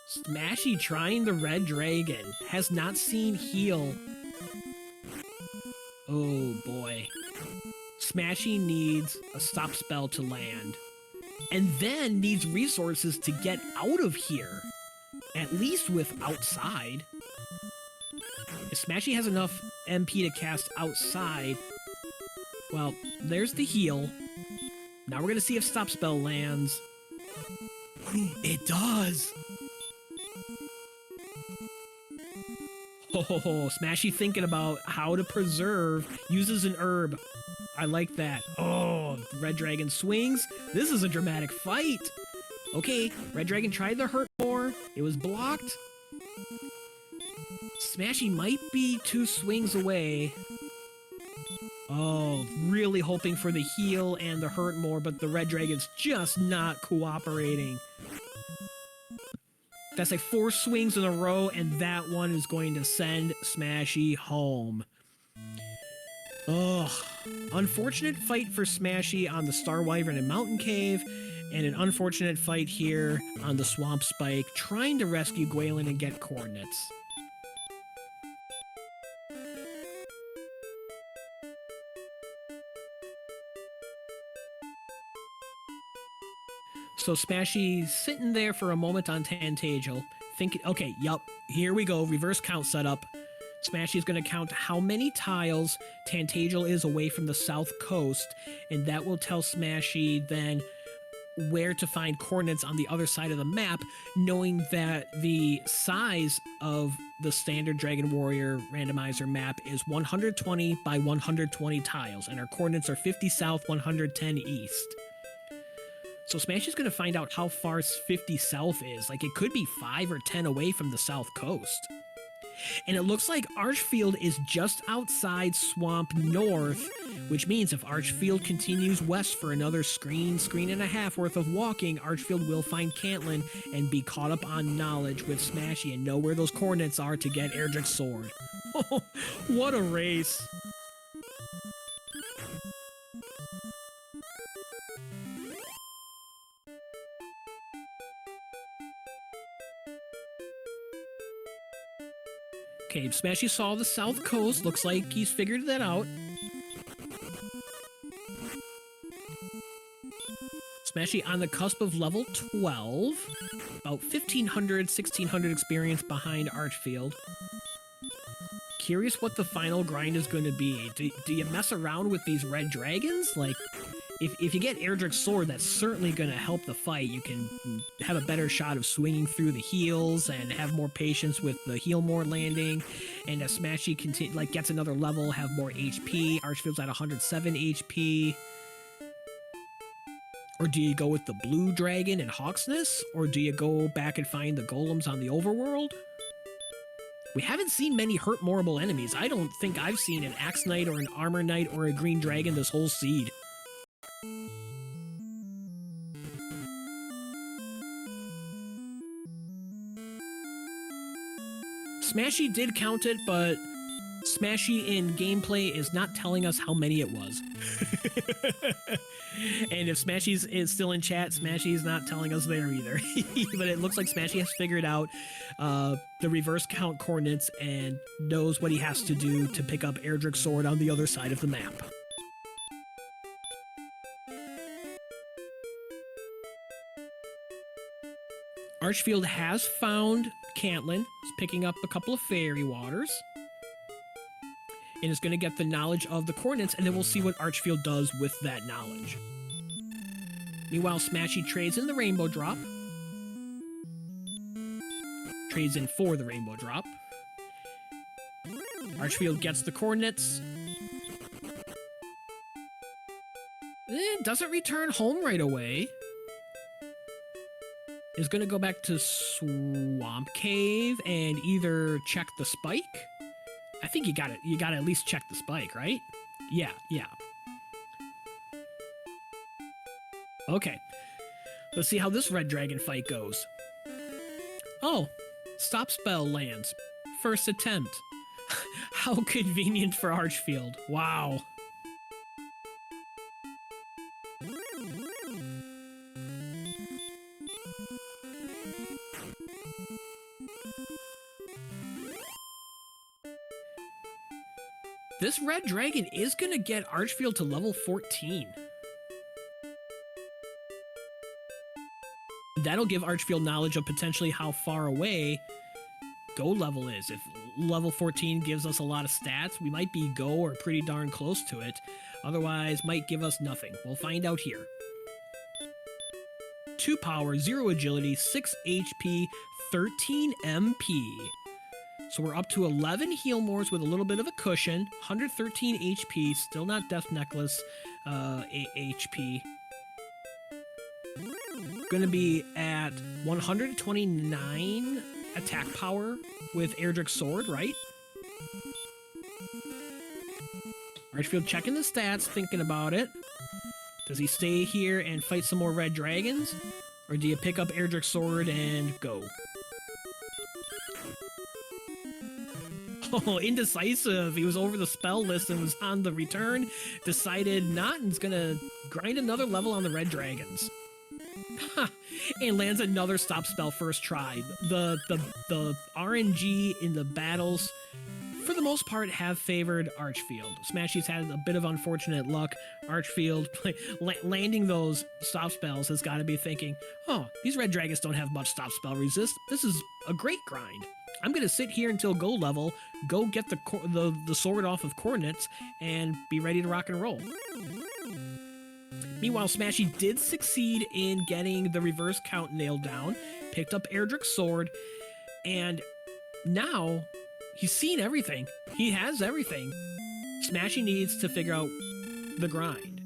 Smashy trying the Red Dragon. Has not seen heal. Oh boy. Smashy needs a stop spell to land. And then needs resources to get out of here. At least with outside. If Smashy has enough MP to cast outside, well, there's the heal. Now we're gonna see if Stop Spell lands. It does! Oh, Smashy thinking about how to preserve, uses an herb. I like that. Oh, Red Dragon swings. This is a dramatic fight. Okay, Red Dragon tried to hurt more. It was blocked. Smashy might be 2 swings away. Oh, really hoping for the heal and the hurt more, but the Red Dragon's just not cooperating. That's like 4 swings in a row, and that one is going to send Smashy home. Ugh. Unfortunate fight for Smashy on the Star Wyvern and Mountain Cave, and an unfortunate fight here on the Swamp Spike, trying to rescue Gwaylin and get coordinates. So Smashy's sitting there for a moment on Tantagel, thinking, okay, yup, here we go, reverse count setup. Smashy's going to count how many tiles Tantagel is away from the south coast, and that will tell Smashy then where to find coordinates on the other side of the map, knowing that the size of the standard Dragon Warrior randomizer map is 120 by 120 tiles, and our coordinates are 50 south, 110 east. So Smashy's going to find out how far 50 south is. Like, it could be 5 or 10 away from the south coast. And it looks like Archfield is just outside Swamp North, which means if Archfield continues west for another screen and a half worth of walking, Archfield will find Caitlin and be caught up on knowledge with Smashy and know where those coordinates are to get Erdrick's sword. Oh, what a race. Okay, Smashy saw the south coast. Looks like he's figured that out. Smashy on the cusp of level 12. About 1,500, 1,600 experience behind Archfield. Curious what the final grind is going to be. Do you mess around with these red dragons? Like, if you get Erdrick's sword, that's certainly going to help the fight. You can have a better shot of swinging through the heals and have more patience with the heal more landing. And as Smashy gets another level, have more HP. Archfield's at 107 HP. Or do you go with the blue dragon and Hawksness? Or do you go back and find the golems on the overworld? We haven't seen many hurt morable enemies. I don't think I've seen an Axe Knight or an Armor Knight or a Green Dragon this whole seed. Smashy did count it, but Smashy in gameplay is not telling us how many it was. And if Smashy is still in chat, Smashy is not telling us there either. But it looks like Smashy has figured out the reverse count coordinates and knows what he has to do to pick up Erdrick's sword on the other side of the map. Archfield has found Caitlin. He's picking up a couple of fairy waters. And is going to get the knowledge of the coordinates, and then we'll see what Archfield does with that knowledge. Meanwhile, Smashy trades in the Rainbow Drop. Trades in for the Rainbow Drop. Archfield gets the coordinates. Doesn't return home right away. Is going to go back to Swamp Cave and either check the spike. I think you got to at least check the spike, right? Yeah. Okay. Let's see how this red dragon fight goes. Oh, stop spell lands. First attempt. How convenient for Archfield. Wow. This red dragon is going to get Archfield to level 14. That'll give Archfield knowledge of potentially how far away Go level is. If level 14 gives us a lot of stats, we might be Go or pretty darn close to it. Otherwise, might give us nothing. We'll find out here. 2 power, 0 agility, 6 HP, 13 MP. So we're up to 11 heal mores with a little bit of a cushion, 113 HP, still not Death Necklace HP. Gonna be at 129 attack power with Erdrick's Sword, right? Archfield checking the stats, thinking about it. Does he stay here and fight some more red dragons? Or do you pick up Erdrick's Sword and go? Oh, indecisive. He was over the spell list and was on the return. Decided not and's gonna grind another level on the red dragons. Ha! And lands another stop spell first try. The RNG in the battles, for the most part, have favored Archfield. Smashy's had a bit of unfortunate luck. Archfield landing those stop spells has got to be thinking, oh, these red dragons don't have much stop spell resist. This is a great grind. I'm going to sit here until gold level, go get the sword off of coordinates, and be ready to rock and roll. Meanwhile, Smashy did succeed in getting the reverse count nailed down, picked up Erdrick's Sword, and now he's seen everything. He has everything. Smashy needs to figure out the grind.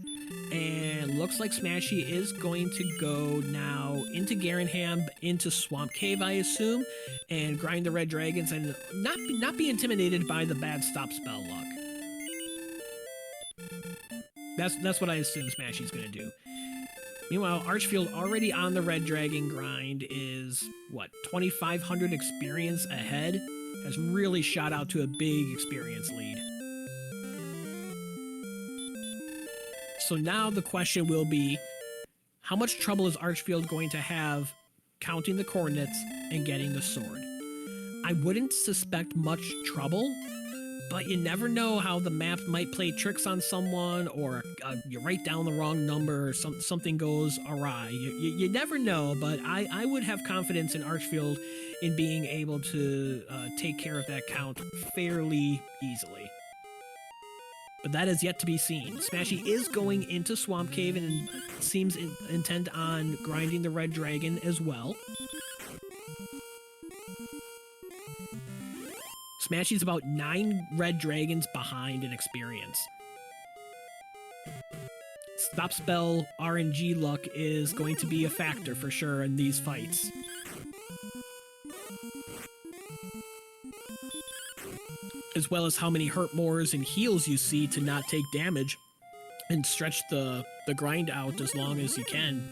And looks like Smashy is going to go now into Garenham, into Swamp Cave, I assume, and grind the red dragons and not be intimidated by the bad stop spell luck. That's what I assume Smashy's going to do. Meanwhile, Archfield already on the red dragon grind is, what, 2,500 experience ahead? Has really shot out to a big experience lead. So now the question will be, how much trouble is Archfield going to have counting the coordinates and getting the sword? I wouldn't suspect much trouble, but you never know how the map might play tricks on someone, or you write down the wrong number, or something goes awry. You never know, but I would have confidence in Archfield in being able to take care of that count fairly easily. But that is yet to be seen. Smashy is going into Swamp Cave and seems intent on grinding the red dragon as well. Smashy's about 9 red dragons behind in experience. Stop spell RNG luck is going to be a factor for sure in these fights. As well as how many hurt mores and heals you see to not take damage and stretch the grind out as long as you can.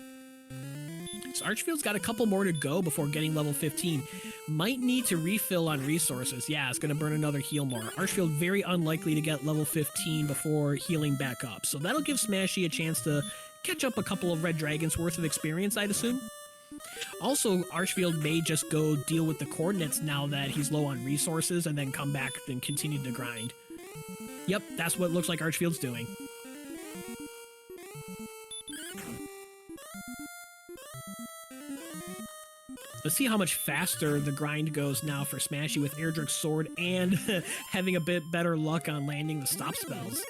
So Archfield's got a couple more to go before getting level 15. Might need to refill on resources. Yeah, it's going to burn another heal more. Archfield very unlikely to get level 15 before healing back up. So that'll give Smashy a chance to catch up a couple of red dragons worth of experience, I'd assume. Also, Archfield may just go deal with the coordinates now that he's low on resources and then come back and continue to grind. Yep, that's what it looks like Archfield's doing. Let's see how much faster the grind goes now for Smashy with Erdrick's Sword and having a bit better luck on landing the stop spells.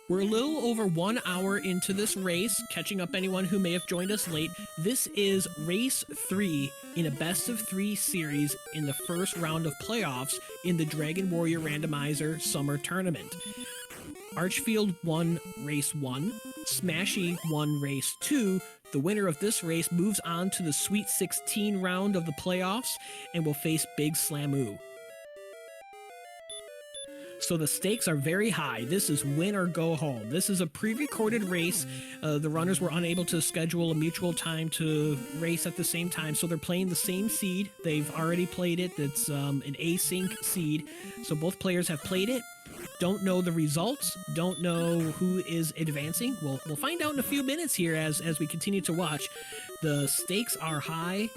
We're a little over 1 hour into this race, catching up anyone who may have joined us late. This is Race 3 in a best-of-3 series in the first round of playoffs in the Dragon Warrior Randomizer Summer Tournament. Archfield won Race 1, Smashy won Race 2. The winner of this race moves on to the Sweet 16 round of the playoffs and will face Big Slamoo. So the stakes are very high. This is win or go home. This is a pre-recorded race. The runners were unable to schedule a mutual time to race at the same time, so they're playing the same seed. They've already played it. It's an async seed, so both players have played it. Don't know the results. Don't know who is advancing. We'll find out in a few minutes here as we continue to watch. The stakes are high.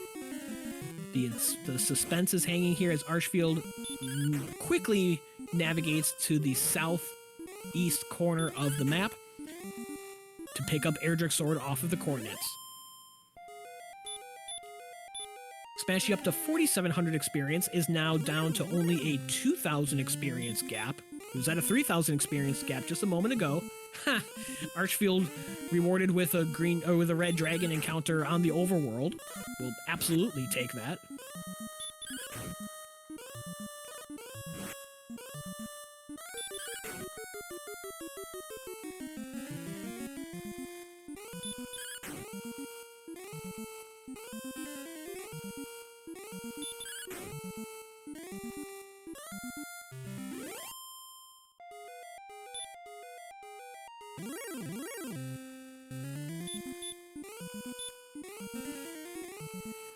The suspense is hanging here as Archfield quickly navigates to the southeast corner of the map to pick up Erdrick's Sword off of the coordinates. Smashy up to 4,700 experience is now down to only a 2,000 experience gap. It was at a 3,000 experience gap just a moment ago. Ha! Archfield rewarded with a red dragon encounter on the overworld. We'll absolutely take that.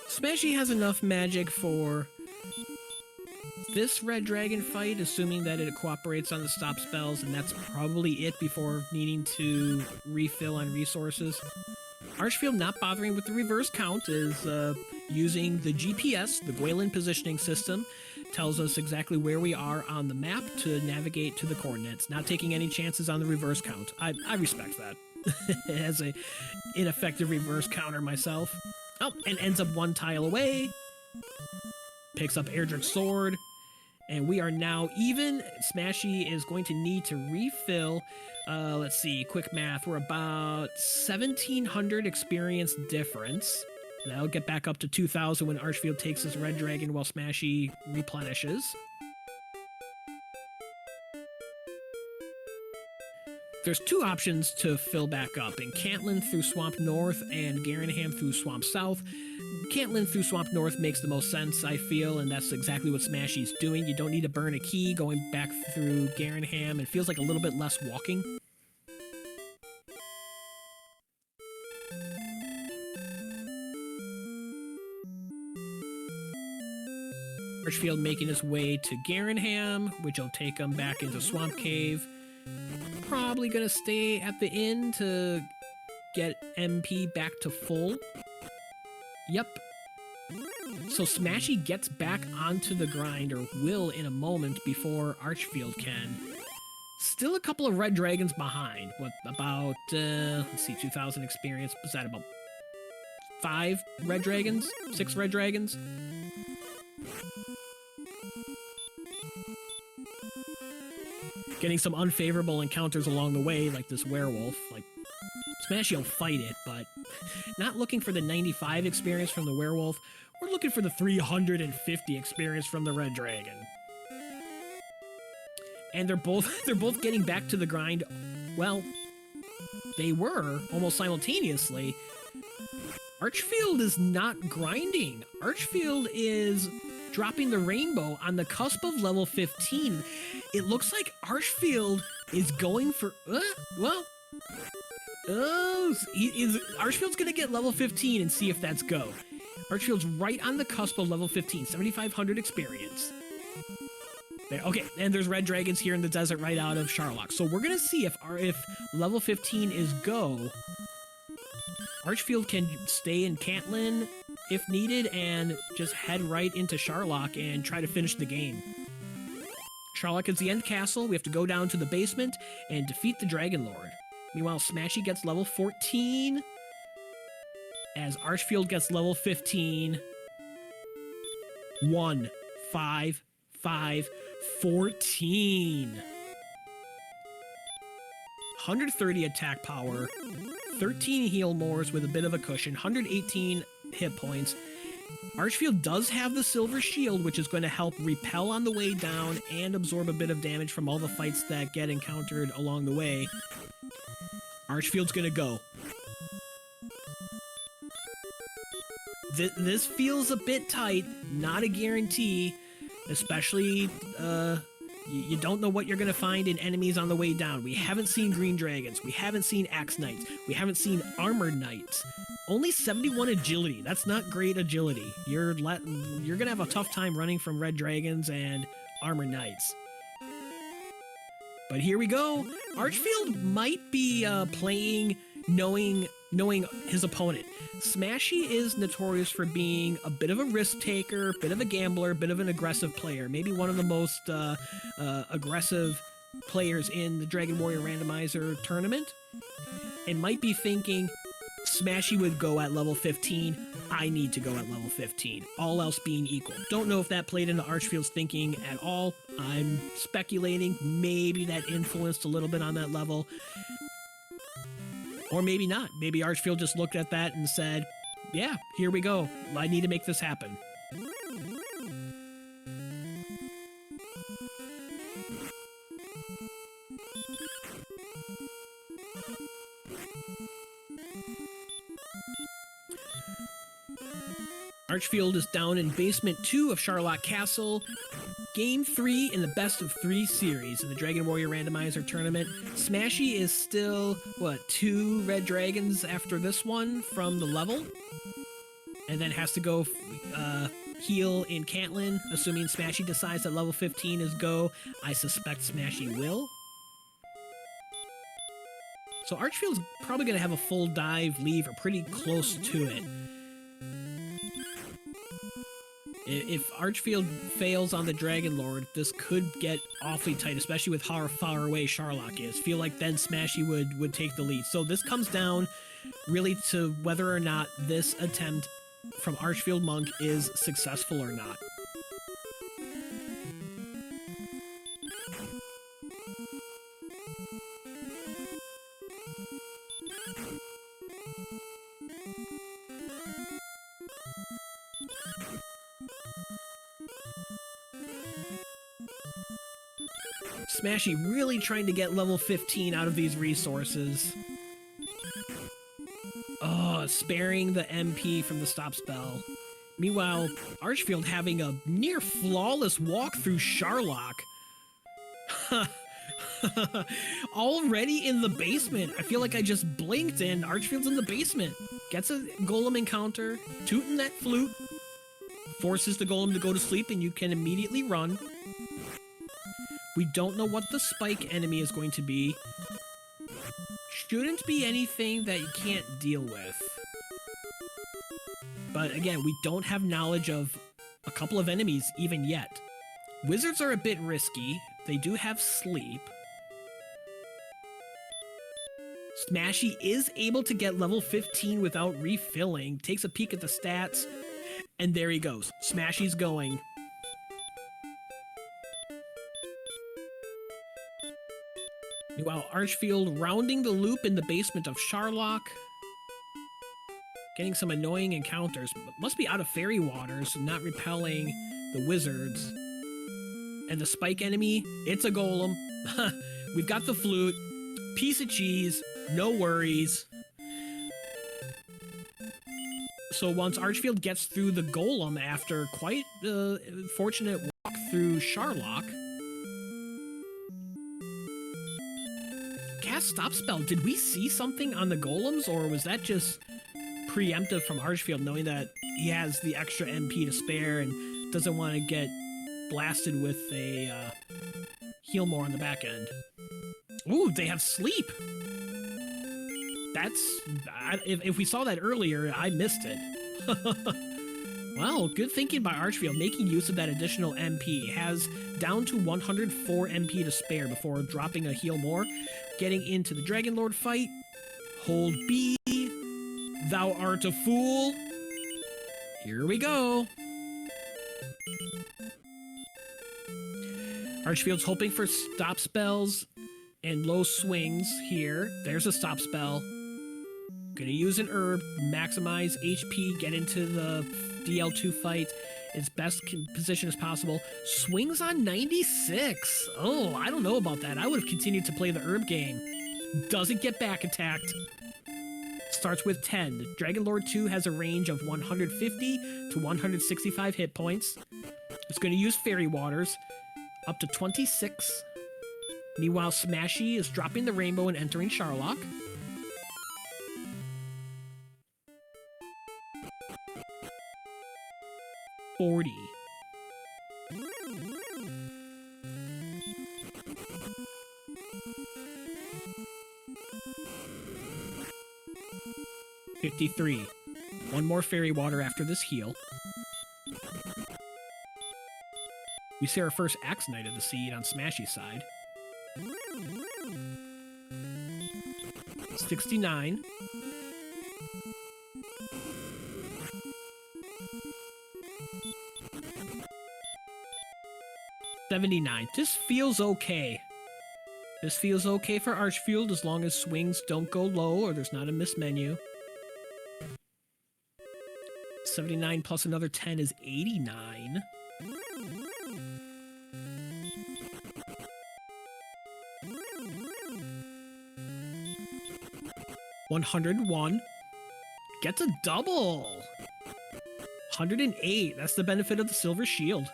Smashy has enough magic for this red dragon fight, assuming that it cooperates on the stop spells, and that's probably it before needing to refill on resources. Archfield not bothering with the reverse count is using the GPS, the Gwaelin positioning system, tells us exactly where we are on the map to navigate to the coordinates, not taking any chances on the reverse count. I respect that. As a ineffective reverse counter myself. Oh, and ends up one tile away. Picks up Erdrick's sword. And we are now even. Smashy is going to need to refill. Let's see, quick math. We're about 1,700 experience difference. That'll get back up to 2,000 when Archfield takes his red dragon while Smashy replenishes. There's two options to fill back up, in Cantlin through Swamp North and Garenham through Swamp South. Cantlin through Swamp North makes the most sense, I feel, and that's exactly what Smashy's doing. You don't need to burn a key going back through Garenham. It feels like a little bit less walking. Archfield making his way to Garenham, which will take him back into Swamp Cave. Probably gonna stay at the inn to get MP back to full. Yep. So Smashy gets back onto the grind, or will in a moment, before Archfield can. Still a couple of red dragons behind. What, about, let's see, 2,000 experience. Was that about 5 red dragons? 6 red dragons? Getting some unfavorable encounters along the way, like this werewolf. Like, Smashy will fight it, but not looking for the 95 experience from the werewolf. We're looking for the 350 experience from the red dragon. And they're both getting back to the grind. Well, they were almost simultaneously. Archfield is not grinding. Archfield is dropping the rainbow on the cusp of level 15. It looks like Archfield is going for... Archfield's going to get level 15 and see if that's go. Archfield's right on the cusp of level 15, 7,500 experience. There, okay, and there's red dragons here in the desert right out of Charlock. So we're going to see if level 15 is go. Archfield can stay in Cantlin if needed and just head right into Charlock and try to finish the game. Charlock is the end castle. We have to go down to the basement and defeat the Dragon Lord. Meanwhile, Smashy gets level 14 as Archfield gets level 15. 1, 5, 5, 14. 130 attack power, 13 heal mores with a bit of a cushion, 118 hit points. Archfield does have the silver shield, which is going to help repel on the way down and absorb a bit of damage from all the fights that get encountered along the way. Archfield's going to go. This feels a bit tight, not a guarantee, especially, you don't know what you're going to find in enemies on the way down. We haven't seen green dragons. We haven't seen axe knights. We haven't seen armored knights. Only 71 agility. That's not great agility. You're going to have a tough time running from red dragons and armored knights. But here we go. Archfield might be playing knowing his opponent. Smashy is notorious for being a bit of a risk taker, bit of a gambler, bit of an aggressive player. Maybe one of the most aggressive players in the Dragon Warrior Randomizer tournament. And might be thinking, Smashy would go at level 15. I need to go at level 15. All else being equal. Don't know if that played into Archfield's thinking at all. I'm speculating. Maybe that influenced a little bit on that level. Or maybe not. Maybe Archfield just looked at that and said, yeah, here we go. I need to make this happen. Archfield is down in Basement 2 of Charlotte Castle. Game 3 in the best of 3 series in the Dragon Warrior Randomizer Tournament. Smashy is still, what, 2 red dragons after this one from the level? And then has to go heal in Cantlin, assuming Smashy decides that level 15 is go. I suspect Smashy will. So Archfield's probably going to have a full dive leave or pretty close to it. If Archfield fails on the Dragon Lord, this could get awfully tight, especially with how far away Charlock is. Feel like then Smashy would take the lead. So this comes down really to whether or not this attempt from Archfield Monk is successful or not. Smashy really trying to get level 15 out of these resources. Oh, sparing the MP from the stop spell. Meanwhile, Archfield having a near flawless walk through Charlock. Already in the basement. I feel like I just blinked and Archfield's in the basement. Gets a golem encounter, tooting that flute, forces the golem to go to sleep, and you can immediately run. We don't know what the spike enemy is going to be. Shouldn't be anything that you can't deal with. But again, we don't have knowledge of a couple of enemies even yet. Wizards are a bit risky. They do have sleep. Smashy is able to get level 15 without refilling. Takes a peek at the stats. And there he goes. Smashy's going. Meanwhile, Archfield rounding the loop in the basement of Charlock. Getting some annoying encounters. Must be out of fairy waters, not repelling the wizards. And the spike enemy, it's a golem. We've got the flute. Piece of cheese. No worries. So once Archfield gets through the golem after quite a fortunate walk through Charlock, cast stop spell. Did we see something on the golems, or was that just preemptive from Archfield, knowing that he has the extra MP to spare and doesn't want to get blasted with a heal more on the back end? Ooh, they have sleep. That's... if we saw that earlier, I missed it. Well, good thinking by Archfield, making use of that additional MP. Has down to 104 MP to spare before dropping a heal more. Getting into the Dragon Lord fight. Hold B. Thou art a fool. Here we go. Archfield's hoping for stop spells and low swings here. There's a stop spell. Gonna use an herb, maximize HP, get into the DL2 fight as best position as possible. Swings on 96. Oh, I don't know about that. I would have continued to play the herb game. Doesn't get back attacked. Starts with 10. The Dragon Lord 2 has a range of 150 to 165 hit points. It's going to use Fairy Waters. Up to 26. Meanwhile, Smashy is dropping the rainbow and entering Charlock. $40. $53. One more fairy water after this heal. We see our first Axe Knight of the Seed on Smashy's side. 69. 79. This feels okay. This feels okay for Archfield as long as swings don't go low or there's not a miss menu. 79 plus another 10 is 89. $101. Gets a double. 108. That's the benefit of the Silver Shield.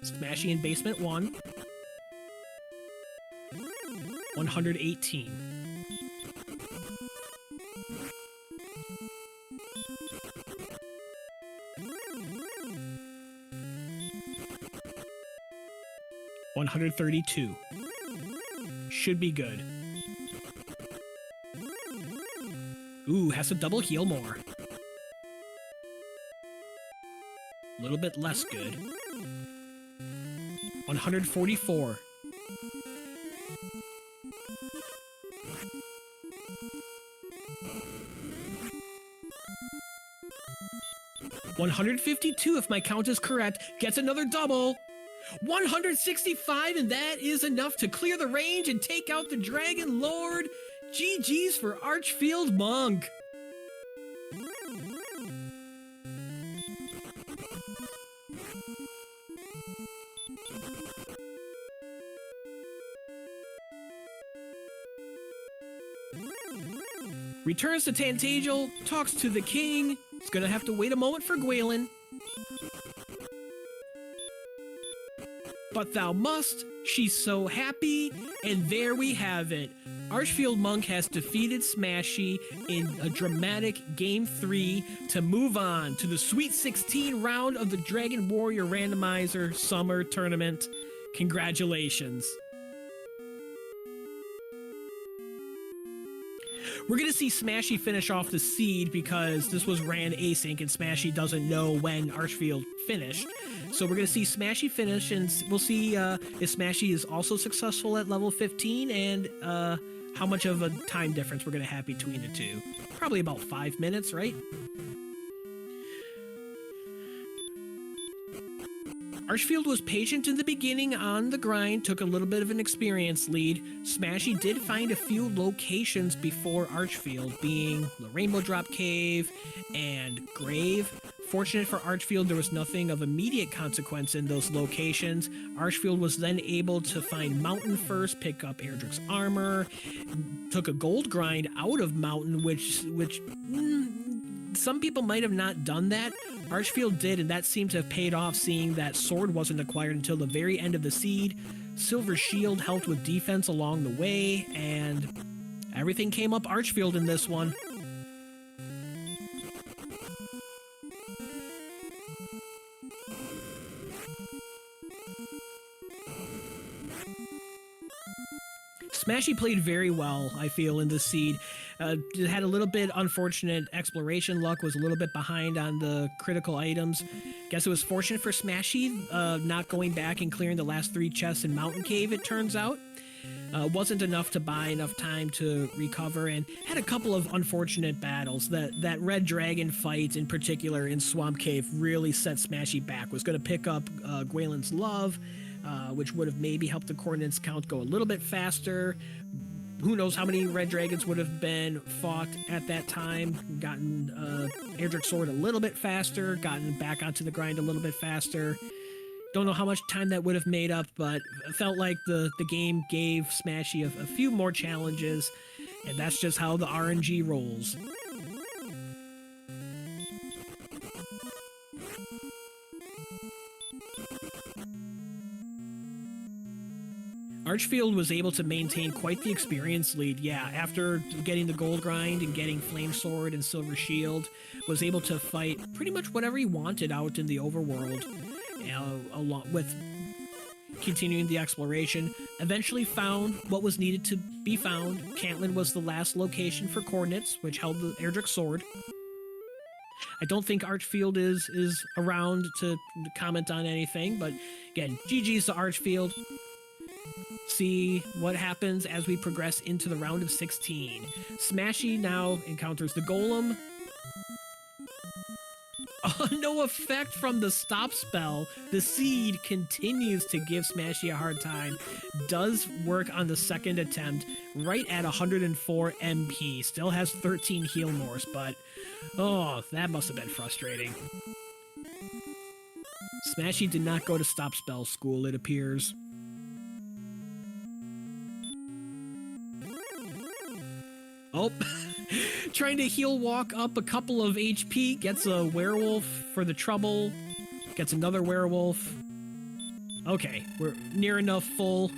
Smashing in basement 1. 118. $132. Should be good. Ooh, has to double heal more. A little bit less good. 144. $152, if my count is correct, gets another double. 165, and that is enough to clear the range and take out the Dragon Lord. GG's for Archfield Monk. Returns to Tantagel, talks to the king. He's gonna have to wait a moment for Gwaelin. But thou must, she's so happy, and there we have it. Archfield Monk has defeated Smashy in a dramatic Game 3 to move on to the Sweet 16 round of the Dragon Warrior Randomizer Summer Tournament. Congratulations. We're going to see Smashy finish off the seed because this was ran async and Smashy doesn't know when Archfield finished. So we're going to see Smashy finish, and we'll see if Smashy is also successful at level 15 and how much of a time difference we're going to have between the two. Probably about 5 minutes, right? Archfield was patient in the beginning on the grind, took a little bit of an experience lead. Smashy did find a few locations before Archfield, being the Rainbow Drop Cave and Grave. Fortunate for Archfield, there was nothing of immediate consequence in those locations. Archfield was then able to find Mountain first, pick up Airdrick's armor, took a gold grind out of Mountain, which some people might have not done that. Archfield did, and that seemed to have paid off, seeing that sword wasn't acquired until the very end of the seed. Silver Shield helped with defense along the way, and everything came up Archfield in this one. Smashy played very well, I feel, in this seed. Had a little bit unfortunate exploration luck, was a little bit behind on the critical items. Guess it was fortunate for Smashy not going back and clearing the last 3 chests in Mountain Cave, it turns out. Wasn't enough to buy enough time to recover, and had a couple of unfortunate battles. That Red Dragon fight in particular in Swamp Cave really set Smashy back. Was going to pick up Gwaelin's Love, which would have maybe helped the coordinates count go a little bit faster. Who knows how many Red Dragons would have been fought at that time. Gotten Airdrick's sword a little bit faster, gotten back onto the grind a little bit faster. Don't know how much time that would have made up, but it felt like the game gave Smashy a few more challenges, and that's just how the RNG rolls. Archfield was able to maintain quite the experience lead. Yeah, after getting the gold grind and getting Flame Sword and Silver Shield, was able to fight pretty much whatever he wanted out in the overworld, along with continuing the exploration. Eventually found what was needed to be found. Cantlin was the last location for coordinates, which held the Airdrick sword. I don't think Archfield is around to comment on anything, but again, GG's to Archfield. See what happens as we progress into the round of 16. Smashy now encounters the Golem. No effect from the stop spell. The seed continues to give Smashy a hard time. Does work on the second attempt, right at 104 MP. Still has 13 heal mores, but oh, that must have been frustrating. Smashy did not go to stop spell school, it appears. Oh, trying to heal walk up a couple of HP, gets a werewolf for the trouble, gets another werewolf. Okay, we're near enough full.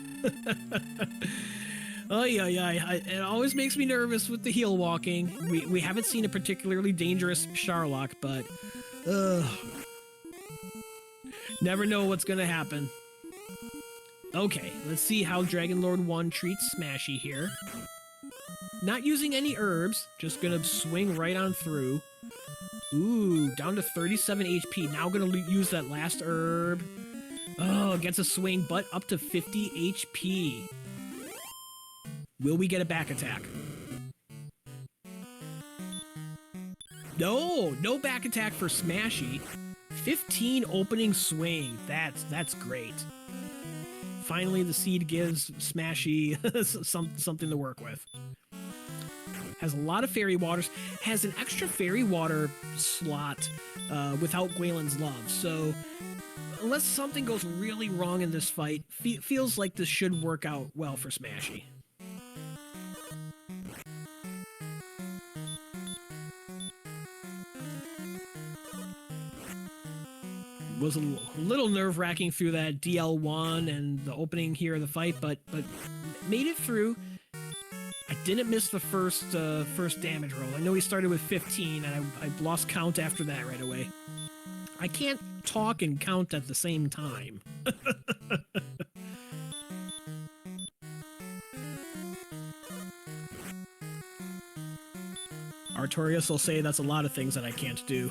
Oh yeah, it always makes me nervous with the heal walking. We haven't seen a particularly dangerous Sharlock, but never know what's gonna happen. Okay, let's see how Dragonlord 1 treats Smashy here. Not using any herbs, just gonna swing right on through. Ooh, down to 37 HP. Now gonna use that last herb. Oh, gets a swing, but up to 50 HP. Will we get a back attack? No back attack for Smashy. 15 opening swing. That's great. Finally, the seed gives Smashy something to work with. Has a lot of fairy waters. Has an extra fairy water slot without Gwaelin's love. So unless something goes really wrong in this fight, feels like this should work out well for Smashy. Was a little nerve-wracking through that DL1 and the opening here of the fight, but made it through. I didn't miss the first damage roll. I know he started with 15, and I lost count after that right away. I can't talk and count at the same time. Artorias will say that's a lot of things that I can't do.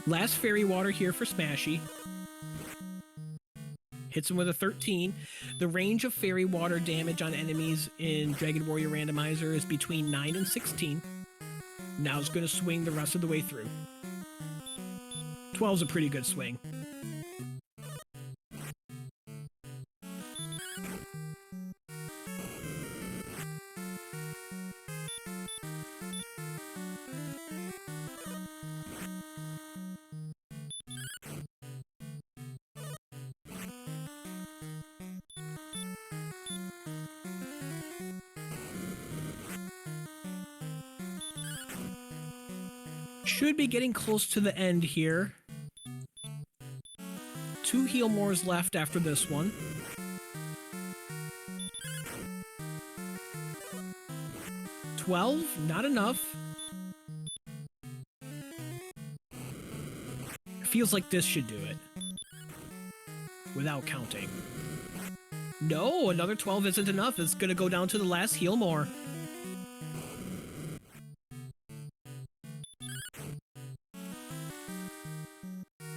Last fairy water here for Smashy. Hits him with a 13. The range of fairy water damage on enemies in Dragon Warrior Randomizer is between 9 and 16. Now it's going to swing the rest of the way through. 12's a pretty good swing. Should be getting close to the end here. 2 heal mores left after this one. $12, not enough. Feels like this should do it. Without counting. No, another 12 isn't enough. It's gonna go down to the last heal more.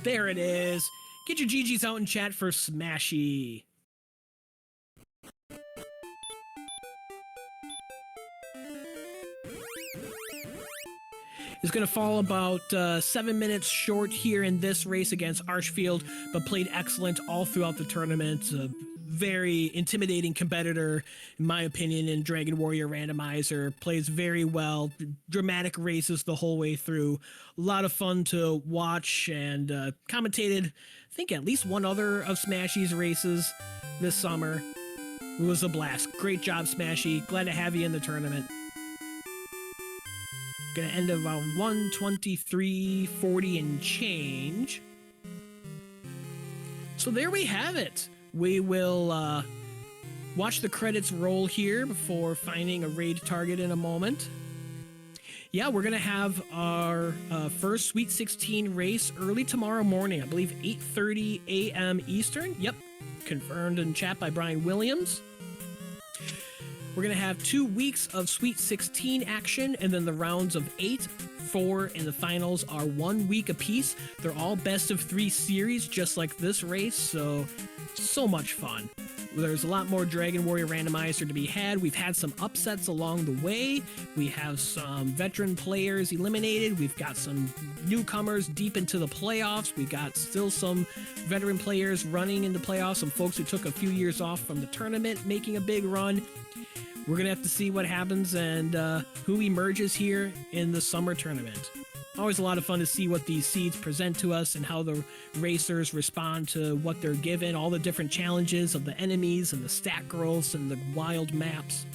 There it is. Get your GGs out in chat for Smashy. Is going to fall about 7 minutes short here in this race against Archfield, but played excellent all throughout the tournament. A very intimidating competitor, in my opinion, in Dragon Warrior Randomizer. Plays very well. Dramatic races the whole way through. A lot of fun to watch, and commentated, I think, at least one other of Smashy's races this summer. It was a blast. Great job, Smashy. Glad to have you in the tournament. Gonna end about 123.40 and change. So there we have it. We will watch the credits roll here before finding a raid target in a moment. Yeah, we're gonna have our first Sweet 16 race early tomorrow morning. I believe 8:30 a.m. Eastern. Yep, confirmed in chat by Brian Williams. We're going to have 2 weeks of Sweet 16 action, and then the rounds of 8, 4, and the finals are 1 week apiece. They're all best of 3 series, just like this race, so So much fun. There's a lot more Dragon Warrior Randomizer to be had. We've had some upsets along the way. We have some veteran players eliminated. We've got some newcomers deep into the playoffs. We've got still some veteran players running in the playoffs. Some folks who took a few years off from the tournament making a big run. We're going to have to see what happens and who emerges here in the summer tournament. Always a lot of fun to see what these seeds present to us and how the racers respond to what they're given, all the different challenges of the enemies and the stat growths and the wild maps.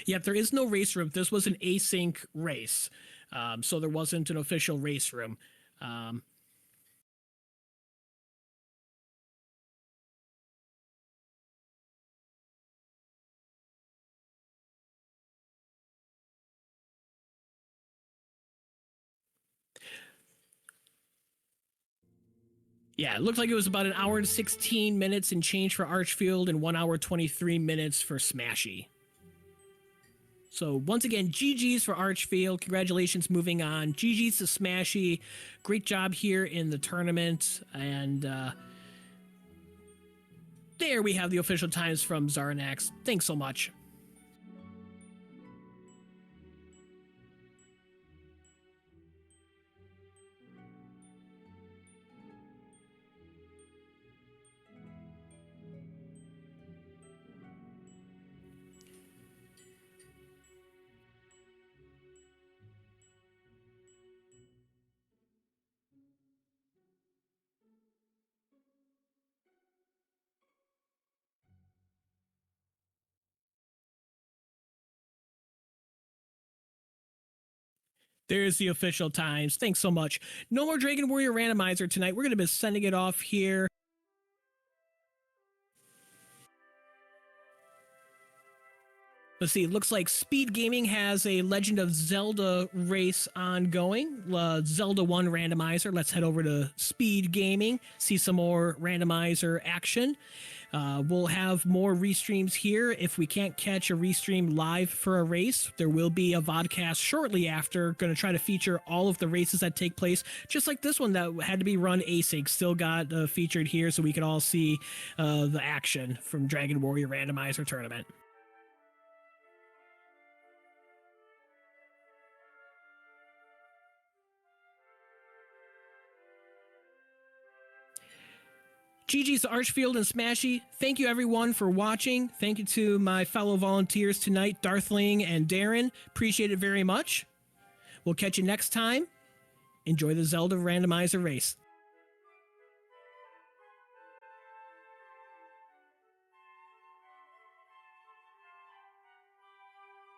Yep, there is no race room. This was an async race, so there wasn't an official race room. Yeah, it looked like it was about an hour and 16 minutes and change for Archfield and 1 hour 23 minutes for Smashy. So once again, GG's for Archfield. Congratulations, moving on. GG's to Smashy. Great job here in the tournament. And there we have the official times from Zarnax. Thanks so much. There's the official times. Thanks so much. No more Dragon Warrior Randomizer tonight. We're going to be sending it off here. Let's see, it looks like Speed Gaming has a Legend of Zelda race ongoing. Zelda 1 randomizer. Let's head over to Speed Gaming, see some more randomizer action. We'll have more restreams here. If we can't catch a restream live for a race, there will be a vodcast shortly after. Going to try to feature all of the races that take place, just like this one that had to be run async. Still got featured here so we can all see the action from Dragon Warrior Randomizer Tournament. GG's to Archfield and Smashy. Thank you everyone for watching. Thank you to my fellow volunteers tonight, Darthling and Darren. Appreciate it very much. We'll catch you next time. Enjoy the Zelda randomizer race.